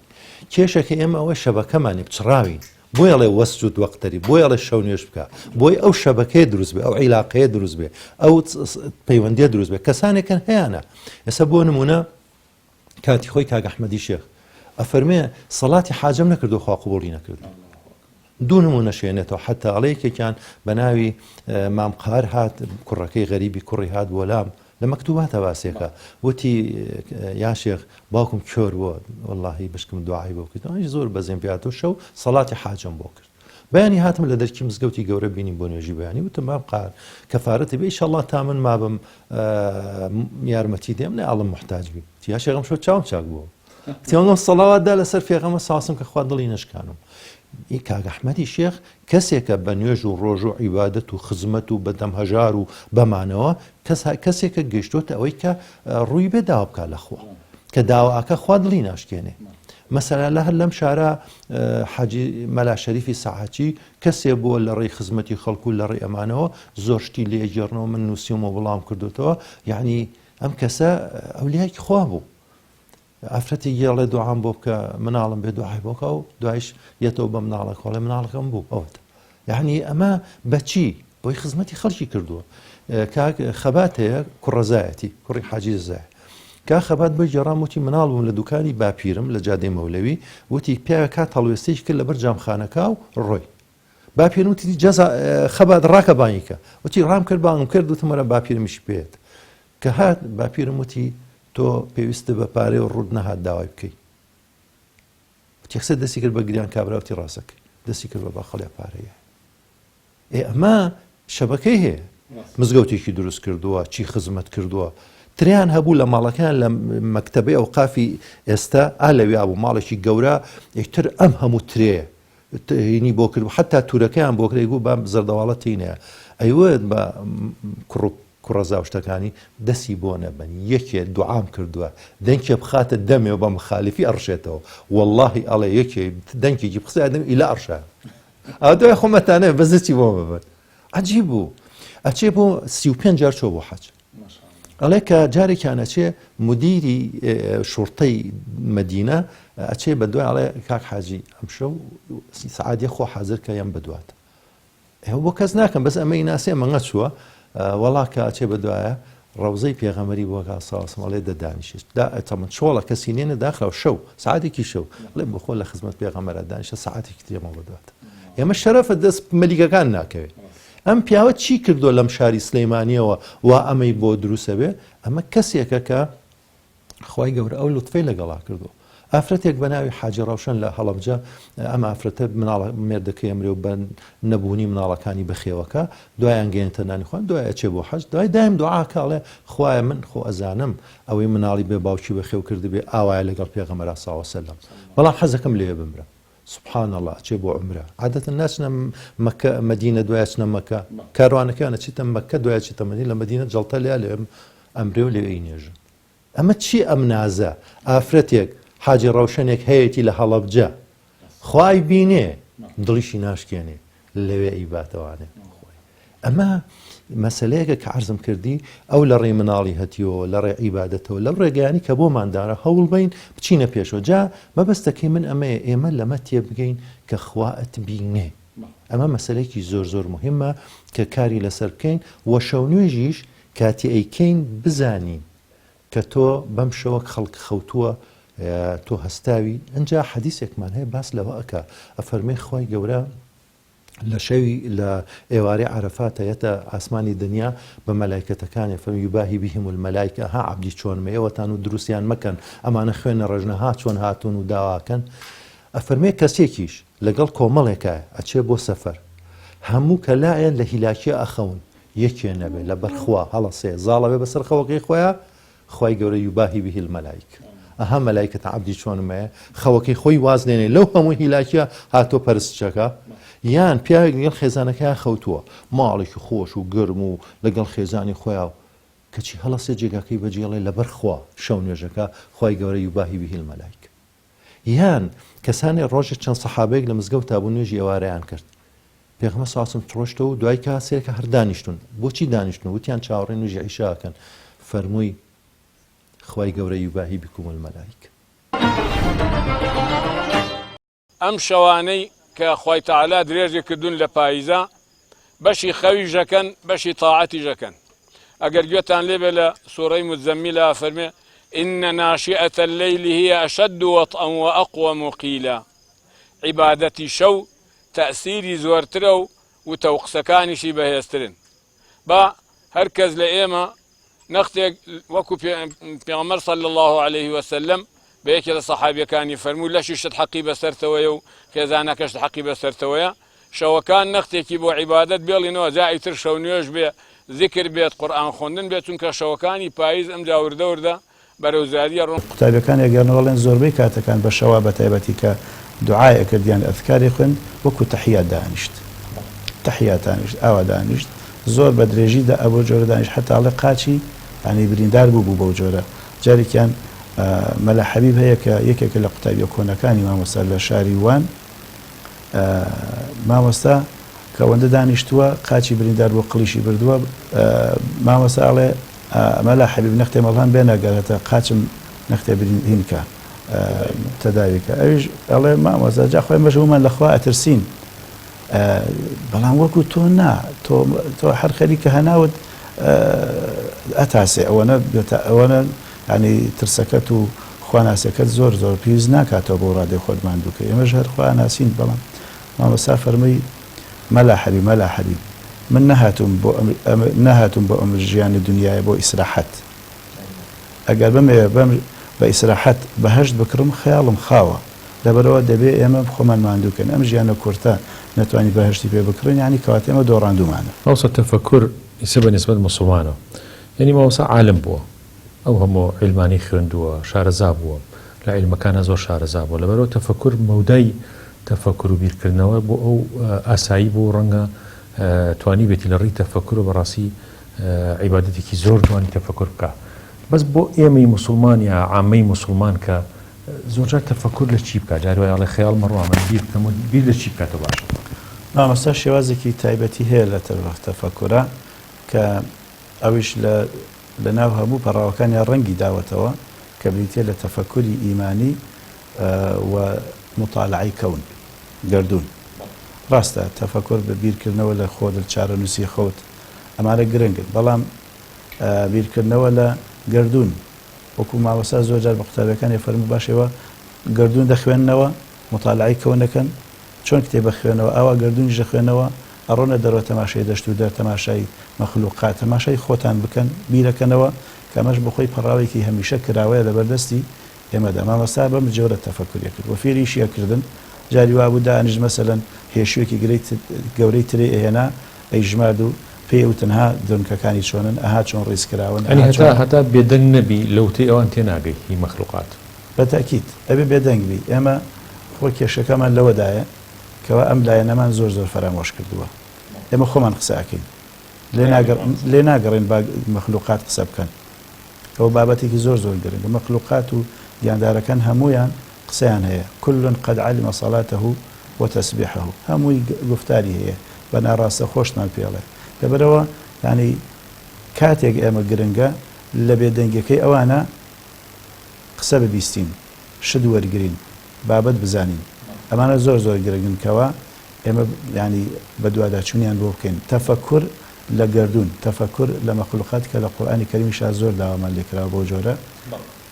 [SPEAKER 4] کێشەکە ئێمە ئەوە شەبەکەمانی بچڕاوین بۆی ئەڵێ وەسجود وەقتەری بۆی ئەڵێ شەو نوێش بکە بۆی ئەو شەبەکەی دروست بێ ئەو عیلاقەیە دروست بێ ئەو پەیوەندیە دروست بێ کەسانێکن هەیەە ئێستا بۆ نمونە کاتی خۆی کاک ئەحمەدی شێخ ئەفەرمێ سەڵاتی حاجەم نەکردو خوا قبوڵی نەکردو دوو نمونە شوێنێتەوە حتا ئەڵەیەکێکیان بە ناوی مامقار هات کوڕەکەی غەریبی کوڕی هات وەلام لە مەکتوباتە باسێکە وتی یا شێخ باوکم کۆر بووە وەڵڵاهی بشکم دوعای بۆ کرد زۆر بەزێن پێهاتەوە شەو سەڵاتی حاجەم بۆ کرد بەیانی هاتم لە دەرکی مزگەوتی گەورە بینیم بۆ نوێژی بەیانی وتم مامقار کەفارەتی بێ ئیشەڵڵا تا من مابم یارمەتی دێم نە ئاڵم محتاج بی یا شێخم شەو چاوم چاک بووە تیانگەم سەڵاواتدا لەسەر پێغەمبەر ساسم کە خوا دڵی نەشکانم کاک ئەحمەدی شێخ کەسێکە بە نوێژ و ڕۆژ و عیبادەت و خزمەت و بەدەم هەژار و بەمانەوە کەسێکە گەیشتۆتە ئەوەی کە ڕووی بێ داوا بکات لەخوا کە داواکە خوا دڵی ناشکێنێ مەسەلا لە هەر لەم شارە حاجی مەلا شەریفی سەعاچی کەسێ بووە لە ڕێی خزمەتی خەڵکو لە ڕێی ئەمانەوە زۆر شتی لێگەڕنەوە من نووسیمەوە بڵام کردوتەوە یعنی ئەم کەسە ئەولیایەکی خوا بوو ئافرەتی گێڵێ دوعام بۆ بکە مناڵم بێ دوعای بۆکە و دوایش یەتەوە بە مناڵە کۆڵێ مناڵەکەم بوو ئەوەتە یعنی ئەمە بەچی بۆی خزمەتی خەڵکی کردووە کاک خەبات هەیە کوڕەزایەتی کوڕی حاجی زای کا خەبات بۆی جێڕام وتی مناڵ بووم لە دوکانی باپیرم لە جادەی مەولەوی وتی پیاوە کات هەڵوێستەیەکی کرد لەبەر جامخانەکە و ڕۆی باپیرم وتی جەزا خەبات ڕاکە بانیکە وتی ڕام کرد بانگم کرد وتم وەرە باپیرمیش پێێت کە هات باپیرم وتی تۆ پێویستە بە پارەی و ڕوود نەهات داوای بکەی تێکسە دەستی کرد بە گریان کابراوتی ڕاستەکەی دەستی کرد بە باخەڵیا پارەیە ئەمە شەبەکەی هەیە مزگەوتێکی دروست کردووە چی خزمەت کردووە تریان هەبوو لە ماڵەکان لە مەکتەبەی ئەوقافی ئێستا ئالەوی ئابوو ماڵێکی گەورە یەکتر ئەم هەموو ترێ هینی بۆ کرد حتا تورەکەیان بۆ کرێگو بە زەردەواڵەت تینەیە ئەیوە بە کوڕەزا شتەکانی دەستی بۆ نەبنی یەکێ دوعام کردووە دەنگێ بخاتە دەمێ و بە مخالفی ئەڕشێتەوە واللهی ئەڵێ یەکێ دەنگێکی بخسای دەم ئیلا ئەڕشە ئەدوای خۆمەتانە بەزەتی بۆ ببن عەجیب بوو ئەچێ بۆ 35 جار چۆ بۆ حەج ئەڵێ کە جارێکیان ئەچێ مدیری شوڕتەی مەدینە ئەچێ بە دوای ئەڵێ کاک حاجی ئەمشەو سەعادێ خۆ حازر کە یەم بەدوات ئێوە بۆ کەس ناکەم بەس ئەمەی ناسێ مەنگە چووە وەڵا کە ئەچێ بە دوایە ڕەوزەی پێغەمبەری بۆ ساڵسمەڵێ دەدانیشت تەمەند چۆڵە کەسی نێنە داخرا و شەو سعاتێکی شەوڵێ بۆ خۆ لە خزمەت پێغەمبەرە دانیشتە سعاتێکی ترێمە بەدوات ئێمە شەرەفە دەست مەلیگەکان ناکەوێت ئەم پیاوە چی کردو لەم شاری سلەیمانیەوە وا ئەمەی بۆ دروستە بێ ئەمە کەسێکە کە خوای گەورە ئەو لوتفەی لەگەڵا کردو ئافرەتێک بە ناوی حاجی ڕەوشەن لە هەڵەبجە ئەم ئافرەتە مناڵە مێردەکەی ئەمرێ و بە نەبوونی مناڵەکانی بەخێوەکە دوایان گەێنتە نانی خوان دوای ئەچێ بۆ حەج دوای دایم دوعاکەڵێ خوایە من خۆ ئەزانم ئەوەی مناڵی بێ باوکی بەخێو کرد بێ ئاوایە لەگەڵ پێغەمبەر ساڵ سەلەم بەڵام حەزەکەم لێ بمرە سبحان الله چێ بۆ عمرە عادەتەن ناچنە مەکە مەدینە دوای چنە مەکە کاروانەکەیانە چیتە مەکە دوای چیتە مەدینە لە مەدینە جەڵتە لێ ئەمرێ و لێ نێژن ئەمە چی ئەم نازە ئافرەتێک حاجی ڕەوشەنێک هەیەی لە هەڵەبجە خوای بینێ دڵیشی ناشکێنێ لەوێ ئیباتەوانێ ئەمە مەسلەیەکە کە عەرزم کردی ئەو لە ڕێی مناڵی هەتیەوە لە ڕێ عیبادەتەوە لەو ڕێگەیانی کە بۆماندارە هەوڵ بین بچینە پێشەوە جا مەبەستەکەی من ئەمەیە ئێمە لەمە تێبگەین کە خواەت بینێ ئەمە مەسلەیەکی زۆر زۆر مهمە کە کاری لەسەر بکەین وە شەو نوێژیش کاتی ئەیکەین بزانین کە تۆ بەم شەوە خەڵک خەوتووە تۆ هەستاوی ئەجا حەدیثێکمان هەیە باس لەوە ئەکە ئەفەرمێ خوای گەورە لە شەوی لە ئێوارەی عەرەفات هەیەتە ئاسمانی دنیا بە مەلایکەتەکانی فەرمی یوباهی بیهم المەلایکە ها عەبدی چۆنمە ئێوەتان و دروستیان مەکەن ئەمانە خوێنە ڕژنەها چۆن هاتوون و داواکەن ئەفەرمێ کەسێکیش لەگەڵ کۆمەڵێکە ئەچێ بۆ سەفەر هەموو کە لایە لە هیلاکیە ئەخەون یەکێ نەبێ لە بەرخوا هەڵەسێ زاڵەوێ بەسەر خەوەکەی خۆیان خوای گەورە یوباهی بیه المەلایکە ئەها مەلایکەتە عەبدی چۆنمەیە خەوەکەی خۆی وازنێنێ لەو هەموو هیلاکیە هاتۆ پەرستچەکە یان پیاوێک لەگەڵ خێزانەکەیان خەوتووە ماڵێکی خۆش و گرم و لەگەڵ خێزانی خۆیان کەچی هەڵەسێ جێگاکەی بەجێڵێ لەبەر خوا شەو نوێژەکە خوای گەورە یوباهی بیه المەلایکە یان کەسانی ڕۆژێک چەند سەحابەیەک لە مزگەوت تا بوو نوێژی ئێوارەیان کرد پێغەمبەر ساسم تڕۆشتەوە و دوای کاسێکە هەر دانیشتون بۆچی دانیشتون وتیان چاوەڕێی نوێژی عیشاکەن فەرمووی خوای گەورە یوباهی بکم المەلایکە
[SPEAKER 7] ئەم شەوانەی کە خوای تەعالا درێژی کردوون لە پاییزە بەشی خەوی ژەکەن بەشی تاعەتی ژەکەن ئەگەر گوێتان لێبێ لە سوورەی مزەممیلە فەرمێ إن ناشئة الليل هي أشد وطئا وأقوم قيلا عبادەتی شەو تەأسیری زۆرترە و تەوقسەکانیشی بەهێزترن با هەر کەس لە ئێمە نەختێک وەکو پێغەمبەر صلی الله عليه وسلم بە یەکێ لە سەحابیەکانی فەرمووی لەشیشت حەقی بەسەرتەوەیە و خێزانەکەشت حەقی بەسەرتەوەیە شەوەکان نەختێکی بۆ عیبادەت بێڵینەوە جای تر شەو نوێژ بێ ذکر بێت قورئان خوێندن بێت چونکە شەوەکانی پاییز ئەمجا وردە وردە بەرەوزاریە ڕۆن
[SPEAKER 6] قوتابیەکان ئەگەرنەوەڵێن زۆربەی کاتەکان بە شەوا بە تایبەتی کە دوعای کردیان ئەذکاری خوێن وەکو تەحیات دانیشت تەحیات دانیشت ئاوا دانیشت زۆر بە درێژیدا ئەوە جۆرە دانیشت هەتاڵێ قاچی ینی بریندار بوو بەو جۆرە جارێکیان مەلا حەبیب هەیە کە یەکێکە لە قوتابیە کۆنەکانی مامۆستا لە شاری وان مامۆستا کە ئەوەندە دانیشتووە قاچی بریندار بۆ قلیشی بردووە مامۆستا ئەڵێ مەلا حەبیب نەختێ مەڵان بێنەگەرێتە قاچم نەختێ هینکە تەداویکە ئەویش ئەڵێ مامۆستا جا خۆی مەژەومان لەخوا ئەترسین بەڵام وەکو تۆ نا تۆ هەر خەریکە هەناوت ئەتاسێ ئەوەنە ینی ترسەکەت و خواناسەکەت زۆر زۆر پێویست ناکاتەوە بۆ ڕادێ خۆت ماندووکە ئێمەش هەر خوا ناسین بەڵام مامۆستا فەرمووی مەلا حەبیب من نەهاتوم بۆ ئەم ژیانی دنیاە بۆ ئیسراحەت ئەگەر بمەوێ بە ئیسراحەت بەهەشت بکڕم خەیاڵم خاوە لەبەرەوە دەبێ ئێمە خۆمان ماندووکەن ئەم ژیانە کورتە نەتوانی بەهشتی پێ بکڕین ینی کەواتە ئێمە دۆڕاندومانە
[SPEAKER 3] ئەوسە تەفەکر ئیسە بە نسبەت موسڵمانەوە یعنی ماوەسا عالم بووە ئەو هەموو علمانی خوێندووە شارەزا بووە لە عیلمەکانە زۆر شارەزا بووە لەبەرەوە تەفەکر مەودای تەفەکر و بیرکردنەوە بۆ ئەو ئاسایی بۆ ڕەنگە توانی بێتی لە ڕێی تەفەکر و بەڕاستی عیبادەتێکی زۆر توانی تەفەکر بکە بەس بۆ ئێمەی مسلمان یا عامەی مسلمان کە زۆرجار تەفەکر لە چی بکات جار وایڵێ خەیاڵ مەڕوا من بیر بکەم و بیر لە چی بکاتە باشە
[SPEAKER 6] مامۆستا شێوازێکی تایبەتی هەیە لە تەفەکورە کە ئەویش لە ناو هەموو پەڕاوەکانیان ڕەنگی داوەتەوە کە بریتێ لە تەفەکوری ئیمانی و مطالعی کەون گردون ڕاستە تەفەکر بە بیرکردنەوە لە خۆ چارە نووسی خۆت ئەمانە گرنگن بەڵام بیرکردنەوە لە گردون وەکو ماوەسا زۆرجار بە قوتابەکانی فەرموو باشەوە گردون دەخوێننەوە مطالعی کەونەکەن چۆن کتێبە خوێنەوە ئاوا گردونیش دەخوێنەوە ئەڕۆنە دەرەوە تەماشای دەشت و دەر تەماشای مەخلوقات تەماشای خۆتان بکەن بیرەکەنەوە کەمەش بخۆی پەڕاوێکی هەمیشە کراوەیە لەبەردەستی ئێمەدا مامەستا بەم جۆرە تەفەکوریە کرد وە فێری شیەکردن جاری وا بوو دانیش مەسەلەن هێشوێکی گەورەی ترێ ئێهێنا ئەیژماد و پێ و تەنها دونکەکانی چۆنن ئەها چۆن ڕیزکراون
[SPEAKER 3] هەتا بێدەنگ نەبی لەوتەی ئەوان تێناگەی هی مەخلوقات
[SPEAKER 6] بەتاکید ئەبێ بێدەنگبی ئێمە خۆ کێشەکەمان لەوەدایە کەوا ئەم لایەنەمان زۆر زۆر فەرامۆش کردووە ئێمە خۆمان قسەکەین لێ ناگەڕین مەخلوقات قسە بکەن ئەو بابەتێکی زۆر زۆر گرنگە مەخلوقات و گیاندارەکان هەمویان قسەیان هەیە كل قد علم صلاته وتسبيحه هەمووی گفتاری هەیە بە ناڕاستە خۆشمان پێڵێ لەبەرەوە ینی کاتێک ئێمە گرنگە لە بێدەنگەکەی ئەوانە قسە ببیستین شت وەرگرین بابەت بزانین ئەمانە زۆر زۆر گرنگن کەوە ئێمە ینی بە دوواداچوونیان بۆ بکەین تەفەکر لە گردون تەفەکر لە مەخلوقات کە لە قورئانی کەریمیشا زۆر داوامان لێکراوە بۆ جۆرە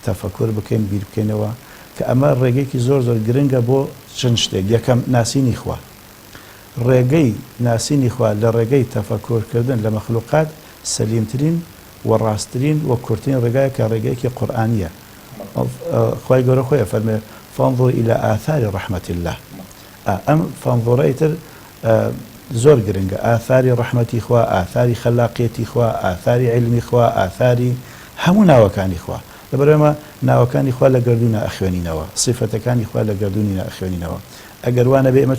[SPEAKER 6] تەفەکر بکەین بیر بکەینەوە کە ئەمە ڕێگەیەکی زۆر زۆر گرنگە بۆ چەند شتێک یەکەم ناسینی خوا ڕێگەی ناسینی خوا لە ڕێگەی تەفەکرکردن لە مەخلوقات سەلیمترین و ڕاستترین و کورتترین ڕێگایە کە ڕێگەیەکی قورئانیە خوای گەورە خۆیە فەرمێ فانظر إلى آثار رحمة الله ئەم فانظرەیتر زۆر گرنگە ئاثاری ڕەحمەتی خوا ئاثاری خەلاقیەتی خوا ئاثاری علمی خوا ئاثاری هەموو ناوەکانی خوا لەبەرەوە ناوەکانی خوا لە گردونە ئەخوێنینەوە صفەتەکانی خوا لە گردونی ئەخوێنینەوە ئەگەر وانە بێ ئێمە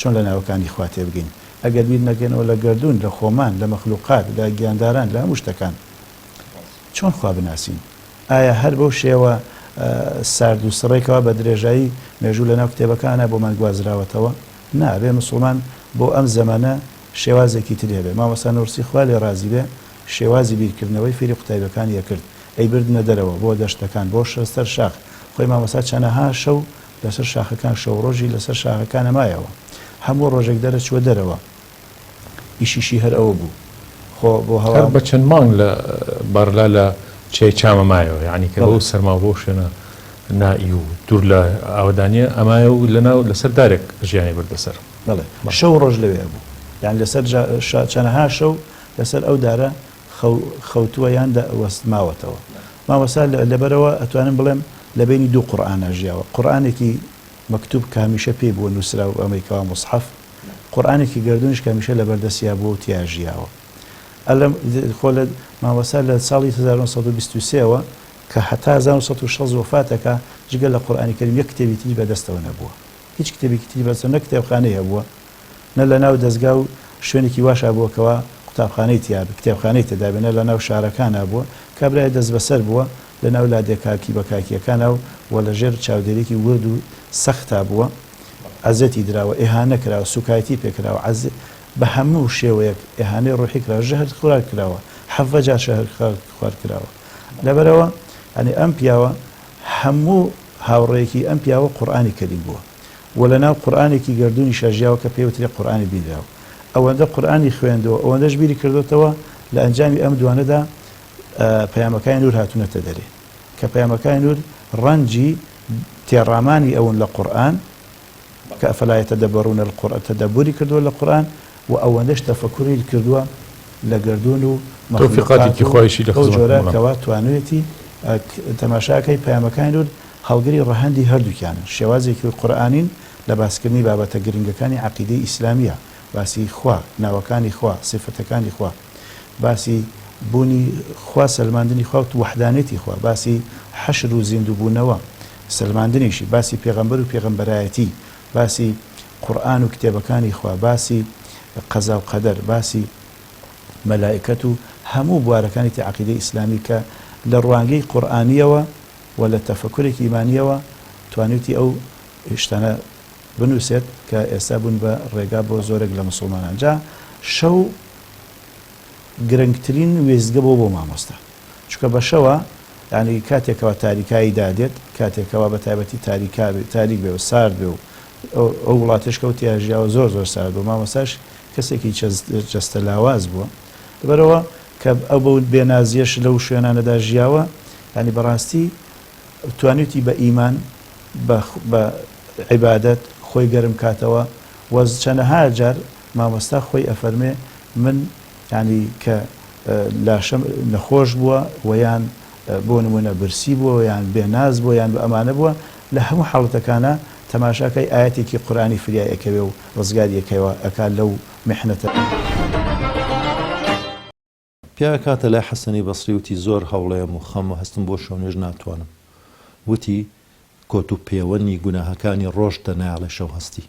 [SPEAKER 6] چۆن لە ناوەکانی خوا تێبگەین ئەگەر بیر نەکەنەوە لە گردون لە خۆمان لە مەخلوقات لە گیانداران لە هەموو شتەکان چۆن خوا بناسین ئایا هەر بەو شێوە سارد و سڕێکەوە بە درێژایی مێژوو لە ناو کتێبەکانە بۆمان گوازراوەتەوە نابێ مسلمان بۆ ئەم زەمانە شێوازێکی تر هەبێ مامۆستا نورسی خوا لێ ڕازی بێ شێوازی بیرکردنەوەی فێری قوتایبەکانی کرد ئەی بردنە دەرەوە بۆ دەشتەکان بۆ شەستەر شاخ خۆی مامۆستا چەندەها شەو لەسەر شاخەکان شەو ڕۆژی لەسەر شاخەکانە مایەوە هەموو ڕۆژێک دەرەچوە دەرەوە ئیشیشی هەر ئەوە بوو خۆ بۆ هەوا
[SPEAKER 3] بە چەند مانگ لە بەرلا لە چێ چامە مایەوە یعنی کە بەو سەرما بۆ شوێنە نائی و دوور لە ئاودانیە ئەمایە و لەناو لەسەر دارێک ژیانی بردەسەر
[SPEAKER 6] بەڵێ شەو ڕۆژ لەوێ بوو یان لەسەر چەندەها شەو لەسەر ئەو دارە خەوتووە یان وەستماوەتەوە مامۆستا لەبەرەوە ئەتوانم بڵێم لە بینی دوو قورئانە ژیاوە قورئانێکی مەکتوب کە هەمیشە پێی بووە نووسرا و ئەمریکاوە مصحف قورئانێکی گردونش کە هەمیشە لەبەردەستیا بووە و تیا ژیاوە ئەلەم خۆ لە مامۆستا لە ساڵی 1923ەوە کە هەتا 1960 وفاتەکە جگە لە قورئانی کەریم یەک کتێبی تری بەدەستەوە نەبووە هیچ کتێبێکی تری بەدەستەوە نە کتێبخانەی هەبووە نە لە ناو دەستگا و شوێنێکی واشا بووەکەوە قوتابخانەی تیا کتێبخانەی تێدابێنە لە ناو شارەکانە بووە کابرای دەست بەسەر بووە لە ناو لادێکاکی بەکاکیەکانە و لە ژێر چاودێرێکی ورد و سەختا بووە عەزەتی دراوە ئێهانە کراوە سوکایەتی پێکراوە بە هەموو شێوەیەک ئێهانەی ڕوحی کراوە ژەهر خوار کراوە حەڤە جار شەهر خوار کراوە لەبەرەوە ئەنی ئەم پیاوە هەموو هاوڕێیەکی ئەم پیاوە قورئانی کەریم بووە و لە ناو قورئانێکی گردونی شەژیاوە کە پێوتری قورئانی بیراوە ئەوەندە قورئانی خوێندەوە ئەوەندەش بیری کردوتەوە لە ئەنجامی ئەم دوانەدا پەیامەکانی نور هاتوونەتە دەرێ کە پەیامەکانی نور ڕەنجی تێڕامانی ئەون لە قورئان کە ئەفەلا یەتەدەبەرونە القورئان تەدەبوری کردووە لە قورئان و ئەوەندەش تەفەکوری کردووە لە گردون و
[SPEAKER 3] تۆفیقاتێکی خۆیشی لە
[SPEAKER 6] جۆرە کەوا توانوێتی تەماشاکەی پەیامەکانی نور هەڵگری ڕەهەندی هەردووکیانن شێوازێکی قورئانین لە باسکردنی بابەتە گرنگەکانی عەقیدەی ئیسلامیە باسی خوا ناوەکانی خوا صفەتەکانی خوا باسی بوونی خوا سەلماندنی خوا و وحدانێتی خوا باسی حەشر و زیندووبوونەوە سەلماندنیشی باسی پێغەمبەر و پێغەمبەرایەتی باسی قورئان و کتێبەکانی خوا باسی قەزا و قەدەر باسی مەلائکەت و هەموو بوارەکانی عەقیدەی ئیسلامی کە لە ڕوانگەی قورئانیەوە و لە تەفەکورێکی ئیمانیەوە توانێتی ئەو شتانە بنووسێت کە ئێستا بوون بە ڕێگا بۆ زۆرێک لە مسلمانان جا شەو گرنگترین وێزگە بۆ مامۆستا چونکە بە شەوە یعنی کاتێکەوە تاریکایی دادێت کاتێکەوە بە تایبەتی تاریک بێ و سارد بێ و ئەو وڵاتش کەوتی ژیاوە زۆر سارد بوو مامۆستاش کەسێکی جەستە لاواز بووە لەبەرەوە کە ئەو بە بێنازیەش لەو شوێنانەدا ژیاوە ینی بەڕاستی توانێتی بە ئیمان بە عیبادەت خۆی گەرم کاتەوە وەز چەندەها جار مامۆستا خۆی ئەفەرمێ من ینی کە لاشەم نەخۆش بووە ویان بۆ نمونە برسی بووە یان بێناز بووە یان بە ئەمانە بووە لە هەموو حاڵەتەکانە تەماشاکەی ئاەتێکی قورئانی فریایەکەوێ و ڕزگاریەکەوە ئەکات لەو میحنەتە.
[SPEAKER 4] پیا کاتە لای حەسەنی بەسری وتی زۆر هەوڵەیەم و خەم و هەستم بۆ شەونێژ ناتوانم وتی کۆت و پەیوەندی گوناهەکانی ڕۆژ دەنایڵێ شەو هەستی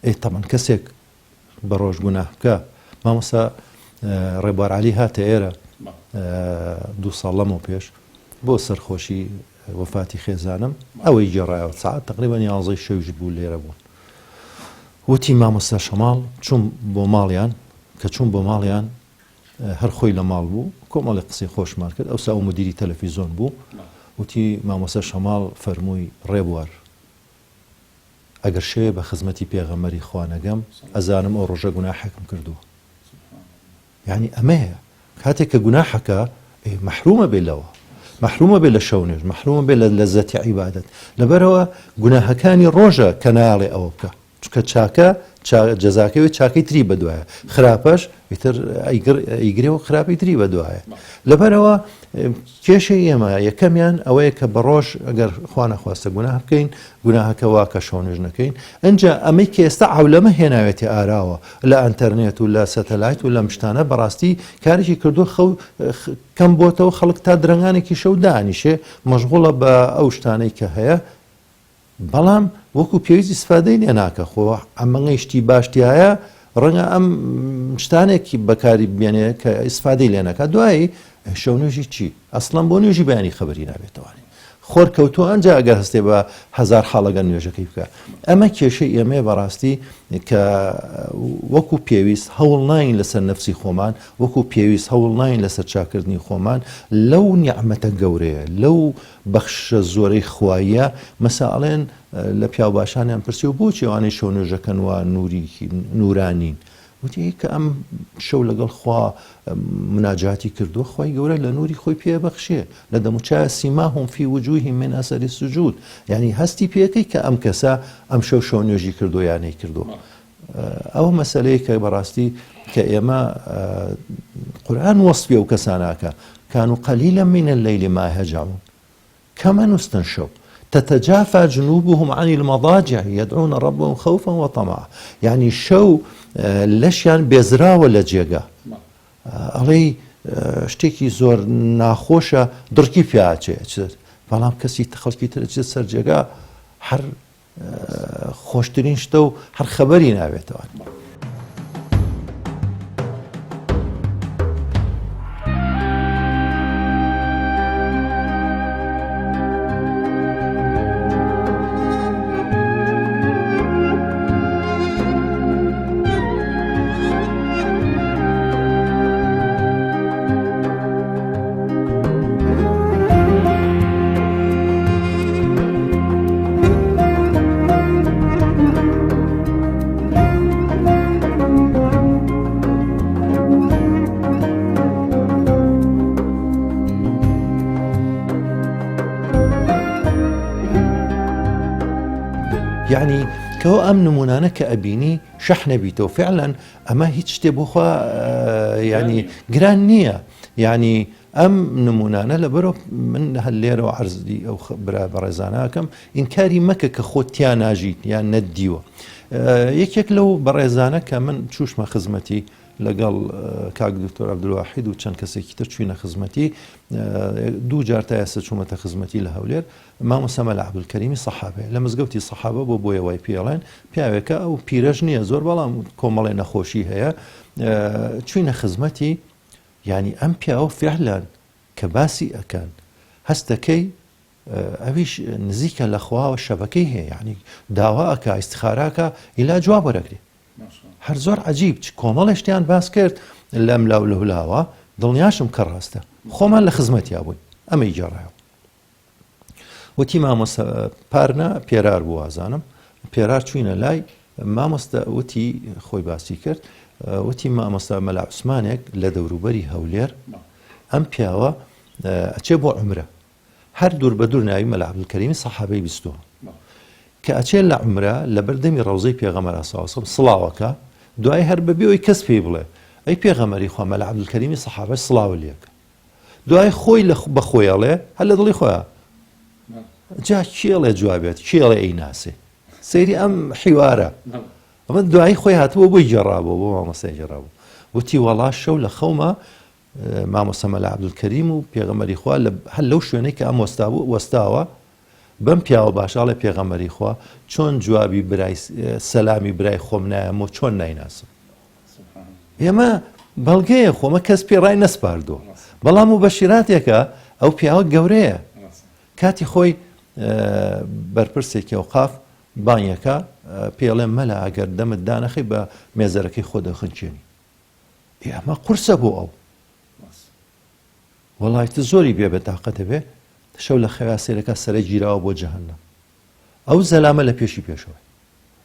[SPEAKER 4] ئەی تەمان کەسێک بە ڕۆژ گوناه بکە مامۆستا ڕێبوار عەلی هاتە ئێرە 2 ساڵ لەمەوە پێش بۆ سەرخۆشی وەفاتی خێزانم ئەوەی گێڕایەوە ساعت تقریبا 11 شەویش بوو لێرە بوون وتی مامۆستا شەماڵ چوون بۆ ماڵیان کە چوون بۆ ماڵیان هەر خۆی لە ماڵ بوو کۆمەڵی قسەی خۆشمان کرد ئەوسا ئەو مدیری تەلەڤیزۆن بوو وتی مامۆستا شەماڵ فەرمووی ڕێبوار ئەگەر شەوێ بە خزمەتی پێغەمبەری خوا نەگەم ئەزانم ئەو ڕۆژە گوناحێکم کردووە یعنی ئەمەیە کاتێک کە گوناحەکە مەحرومە بێ لەوە مەحرومە بێ لە شەونێژ مەحرومە بێ لە لەزەتی عیبادەت لەبەرەوە گوناهەکانی ڕۆژە کە ناڵێ ئەوە بکە چونکە چاکە جەزاکەوێت چاکەی تری بەدوایە خراپەش ئیتر ئەیگرێ و خراپی تری بەدوایە لەبەرەوە کێشەی ئێمە یەکەمیان ئەوەیە کە بە ڕۆژ ئەگەر خوا نەخواستە گوناه بکەین گوناهەکە وا کە شەونێژ نەکەین ئەنجا ئەمەی کە ئێستا عەولەمە هێناوێتی ئاراوە لە ئەنتەرنێت و لە سەتەلایت و لە شتانە بەڕاستی کارێکی کردو کەم بۆتەوە خەڵک تا درەنگانێکی شەو دانیشێ مەشغوڵە بە ئەو شتانەی کە هەیە بەڵام وەکو پێویستی ئیسفادەی لێ ناکە خۆ ئەمەی شتی باشتیایە ڕەنگە ئەم شتانێکی بەکاری بێنێ کە ئیسفادەی لێ ناکات دوایی شەونێژی چی ئەسڵەن بۆ نوێژی بەیانی خەبەری نابێتەوەی خۆر کەوتووە ئەنجا ئەگەر هەستێ بە 1000 حاڵەگەن نوێژەکەی بکە ئەمە کێشەی ئێمە بەڕاستی کە وەکو پێویست هەوڵ ناین لەسەر نەفسی خۆمان وەکو پێویست هەوڵ ناین لەسەر چاکردنی خۆمان لەو نیعمەتە گەورەیە لەو بەخشە زۆرەی خواییە مەساڵێن لە پیاو باشانیان پرسی و بۆچی ئەوانەی شەونێژەکەن وە نورانین وتی کە ئەم شەو لەگەڵ خوا مناجاتی کردو خوای گەورە لە نوری خۆی پێبەخشێ لە دەموچای سیماهم فی وجوههم من ئەثەری السجود یعنی هەستی پێکەی کە ئەم کەسە ئەم شەو نوێژی کردو یانەی کردو ئەوە مەسەلەیە کە بەڕاستی کە ئێمە قورئان وەسفی ئەو کەساناکە كانوا قليلا من الليل ما يهجعون كما نستنشوا تتجافى جنوبهم عن المضاجع يدعون ربهم خوفا وطمعا يعني شو لەشیان بێزراوە لە جێگا ئەڵێ شتێکی زۆر ناخۆشە دڕکی پیاچێ بەڵام کەسی خەڵکی ترچێت سەر جێگا هەر خۆشترین شتە و هەر خەبەری ناوێتەوە. يعني كهو أم نمونانا كأبيني شحنة بيتو فعلا أما هيتش تبوخا يعني جرانية يعني أم نمونانا لبرو من هالليرة وعرضي أو برزاناكم إنكاري مكة كخوتيا ناجيت يعني نديوه يك لو برزانك من تشوش ما خزمتي لەگەڵ کاک دکتۆر عەبدولواحید و چەند کەسێکی تر چوینە خزمەتی 2 جار تا ئێستا چوومەتە خزمەتی لە هەولێر مامۆستا مەلا عەبدولکەریمی سەحابەیە لە مزگەوتی سەحابە بۆ بۆیەوەی پێڵێن پیاوێکە ئەو پیرەژ نییە زۆر بەڵام کۆمەڵی نەخۆشی هەیە چوینە خزمەتی یعنی ئەم پیاوە فعلان کە باسی ئەکەن هەستەکەی ئەویش نزیکە لە خواوە شەبەکەی هەیە یعنی داوا ئەکا ئیستخاراکە ئیلا جواب وەرەگرێ هەر زۆر عەجیب کۆمەڵی شتیان باس کرد لەم لاو لە هولاوە دڵنیاشم کە ڕاستە خۆمان لە خزمەتیا بووین ئەمەی جێڕایەوە وتی مامۆستا پارنە پێرار بوو ئازانم پێرار چوینە لای مامۆستا وتی خۆی باسی کرد وتی مامۆستا مەلا عوسمانێک لە دەوروبەری هەولێر ئەم پیاوە ئەچێ بۆ عومرە هەر دوور بە دوور ناوی مەلا عەبدولکەریمی سەحابەی 20 کە ئەچێت لە عومرە لە بەردەمی ڕەوزەی پێغەمبەر سەڵاسەڵام سڵاوەکە دوای هەر بەبێەوەی کەس پێی بڵێ ئەی پێغەمبەری خوا مەلا عەبدولکەریمی سەحابە سڵاوە لێکە دوای خۆی بەخۆیەڵێ هەر لە دڵی خۆیە جا کێڵێ جوابێت کێڵێ ئەی ناسێ سەیری ئەم حیوارە ئەمە دوایی خۆی هاتبوو بۆی جێڕابوو بۆ مامۆستای جێڕابوو وتی وەڵا شەو لە خەومە مامۆستا مەلا عەبدولکەریم و پێغەمبەری خوا هەر لەو شوێنەی کە ئەم وەستاوە بەم پیاوە باشاڵێ پێغەمبەری خوا چۆن جوابی برای سەلامی برای خۆم نایەمەوە چۆن نایناسم ئێمە بەڵگەیە خۆمە کەس پێ ڕای نەسپاردووە بەڵام و بەشیراتێکە ئەو پیاوە گەورەیە کاتی خۆی بەرپرسێکی ئەوقاف بانیەکە پێڵێ مەلا ئەگەر دەمت دانەخی بە مێزەرەکەی خۆ دەخنچێنی ئەمە قورسە بۆ ئەو وەڵای تە زۆری بێ بەتاقەتە بێ شەو لە خەویا سێرەکە سەرەی گیراوە بۆ جەهەنەم ئەو زەلامە لە پێشی پێشەوە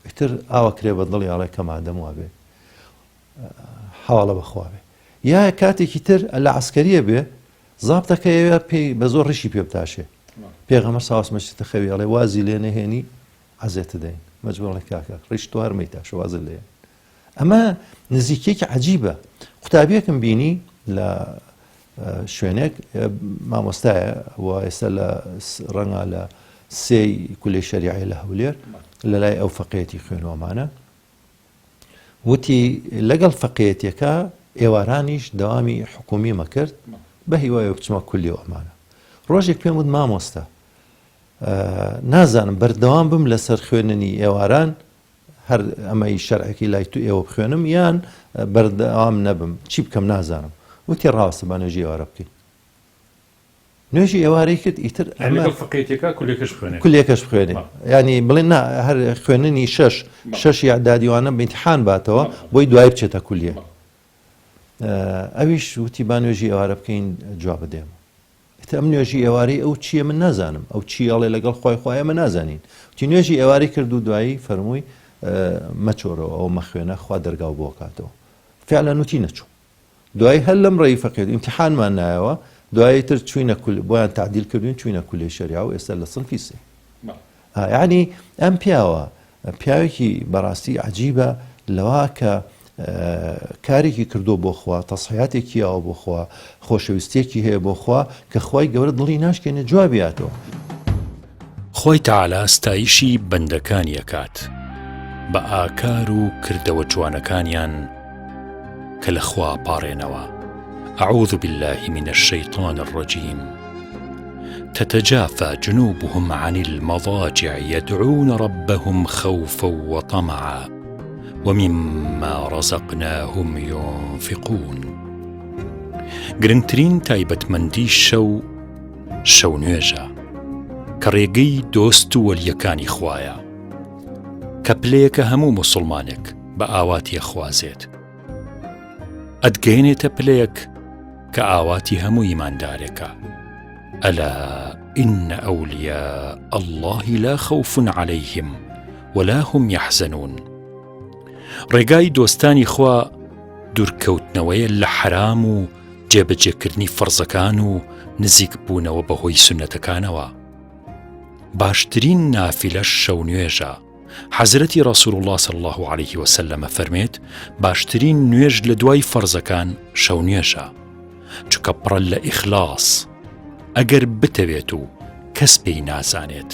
[SPEAKER 4] ئیتر ئاوە کرێ بە دڵی ئاڵێ کەمادەم وا بێ حواڵە بەخوا بێ یا کاتێکی تر لە عەسکەریە بێ زابتەکەیەوە پێی بە زۆر ڕشی پێ بتاشێ پێغەمبەر ساوس مەچێتە خەوی ئەڵێ وازی لێ نەهێنی عەزێتە دەین مەجبوڕڵێ کاکە ڕیش تو هەرمەی تاشە وازت لێ ئەمە نزیکێکی عەجیبە قوتابیەکم بینی لە شوێنێک مامۆستایە و ئێستا لە ڕەنگا لە سێی کولەی شەریعە لە هەولێر لە لای ئەو فەقێتی خوێنوەمانە وتی لەگەڵ فەقێتیەکە ئێوارانیش دەوامی حکومی مەکرد بە هیوایە بچمە کولی ئەمانە ڕۆژێک پێم وت مامۆستا نازانم بەردەوام بم لەسەر خوێننی ئێواران هەر ئەمەی شەرعێکی لای تو ئێوە بخوێنم یان بەردەوام نەبم چی بکەم نازانم وتی ڕاستە با نوێژی ئێوارە بکەین نوێژی ئێوارەی کرد ئیتر کولێکەش بخوێنێ ینی بڵێن هەر خوێننی شەش یاعدادیوانە بەیمتیحان باتەوە بۆی دوای بچێتە کولیە ئەویش وتی با نوێژی ئێوارە بکەین جواب بدێم ئەم نوێژی ئێوارەی ئەو چییە من نازانم ئەو چیاڵێ لەگەڵ خۆی خۆیە من نازانین وتی نوێژی ئێوارەی کرد و دوایی فەرمووی مەچۆرەوە ئەو مەخوێنە خوا دەرگاو بۆ کاتەوە فعلا نوتی نەچوو دوای هەر لەم ڕێی فەقێت ئیمتیحانمان نایەوە دوایی تر چوینە بۆیان تعدیل کردوین چوینە کولێی شەریعە و ئێستا لە سنفی سێ یعنی ئەم پیاوە پیاوێکی بەڕاستی عەجیبە لەوا کە کارێکی کردو بۆ خوا تەسحیاتێکی ئەوە بۆ خوا خۆشەویستێکی هەیە بۆ خوا کە خوای گەورە دڵی ناشکێنێ جوابیاتەوە
[SPEAKER 1] خۆی تەعالا ستایشی بەندەکانی ئەکات بە ئاکار و کردەوە جوانەکانیان کە لە خوا پاڕێنەوە أعوذ بالله من الشيطان الرجيم تتجافى جنوبهم عن المضاجع يدعون ربهم خوفا وطمعا ومما رزقناهم ينفقون گرنگترین تایبەتمەندی شەو نوێژە کە ڕێگەی دۆست و وەلیەکانی خوایە کە پلەیەکە هەموو موسڵمانێک بە ئاواتی خوازێت ئەدگەێنێتە پلەیەک کە ئاواتی هەموو ئیماندارێکە ئەلا ئین ئەولیا الله لا خوف عليهم ولا هم يحزنون ڕێگای دۆستانی خوا دوورکەوتنەوەیە لە حرام و جێبەجێکردنی فەرزەکان و نزیک بوونەوە بەهۆی سونەتەکانەوە باشترین نافلەش شەو نوێژە حەزرەتی ڕەسوول الله صلی الله عليه وسلم فەرمێت باشترین نوێژ لە دوای فەرزەکان شەو نوێژە چونکە پڕە لە ئیخلاس ئەگەر بتەوێت و کەس پێی نازانێت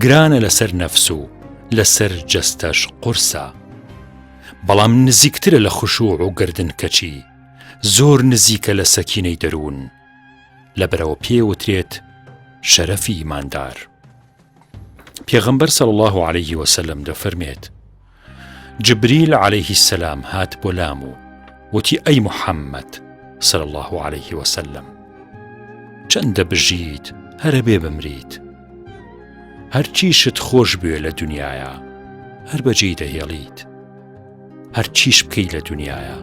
[SPEAKER 1] گرانە لەسەر نەفس و لەسەر جەستەش قورسە بەڵام نزیکترە لە خوشوع و گردن کەچی زۆر نزیکە لە سەکینەی دەروون لەبەرەوە پێوترێت شەرەفی ئیماندار. پێغەمبەر صلی الله عليه وسلم دەفەرمێت جبریل عليه السلام هات بۆ لام و وتی ئەی محەممەد صلی الله عليه وسلم چەندە بژیت هەرە بێ بمریت هەرچیشت خۆش بوێ لە دنیاە هەر بەجێی دەهێڵیت هەرچیش بکەی لە دنیاە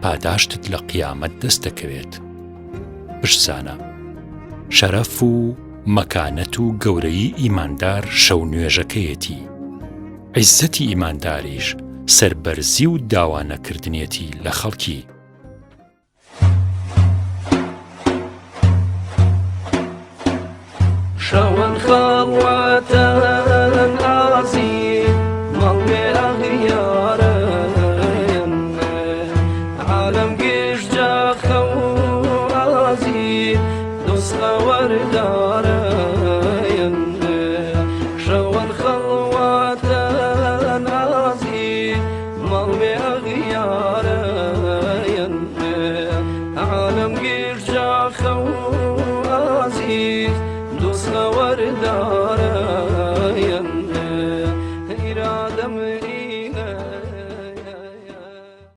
[SPEAKER 1] پاداشتت لە قیامەت دەست دەکەوێت. بشزانە شەرەف و مەکانەت و گەورەی ئیماندار شەو نوێژەکەیەتی، عیزەتی ئیمانداریش سەربەرزی و داوانەکردنێتی لە خەڵکی.
[SPEAKER 10] شەوان خەڵوەتەن ئازی مەڵبێ ئەغیارن عالم گشتجا خەو ئازی دۆستە وەردارن شەوان خەڵوەتەن ئازی مەڵبێ ئەغیارن عالم گشتجا خەو ئازی دوست وردار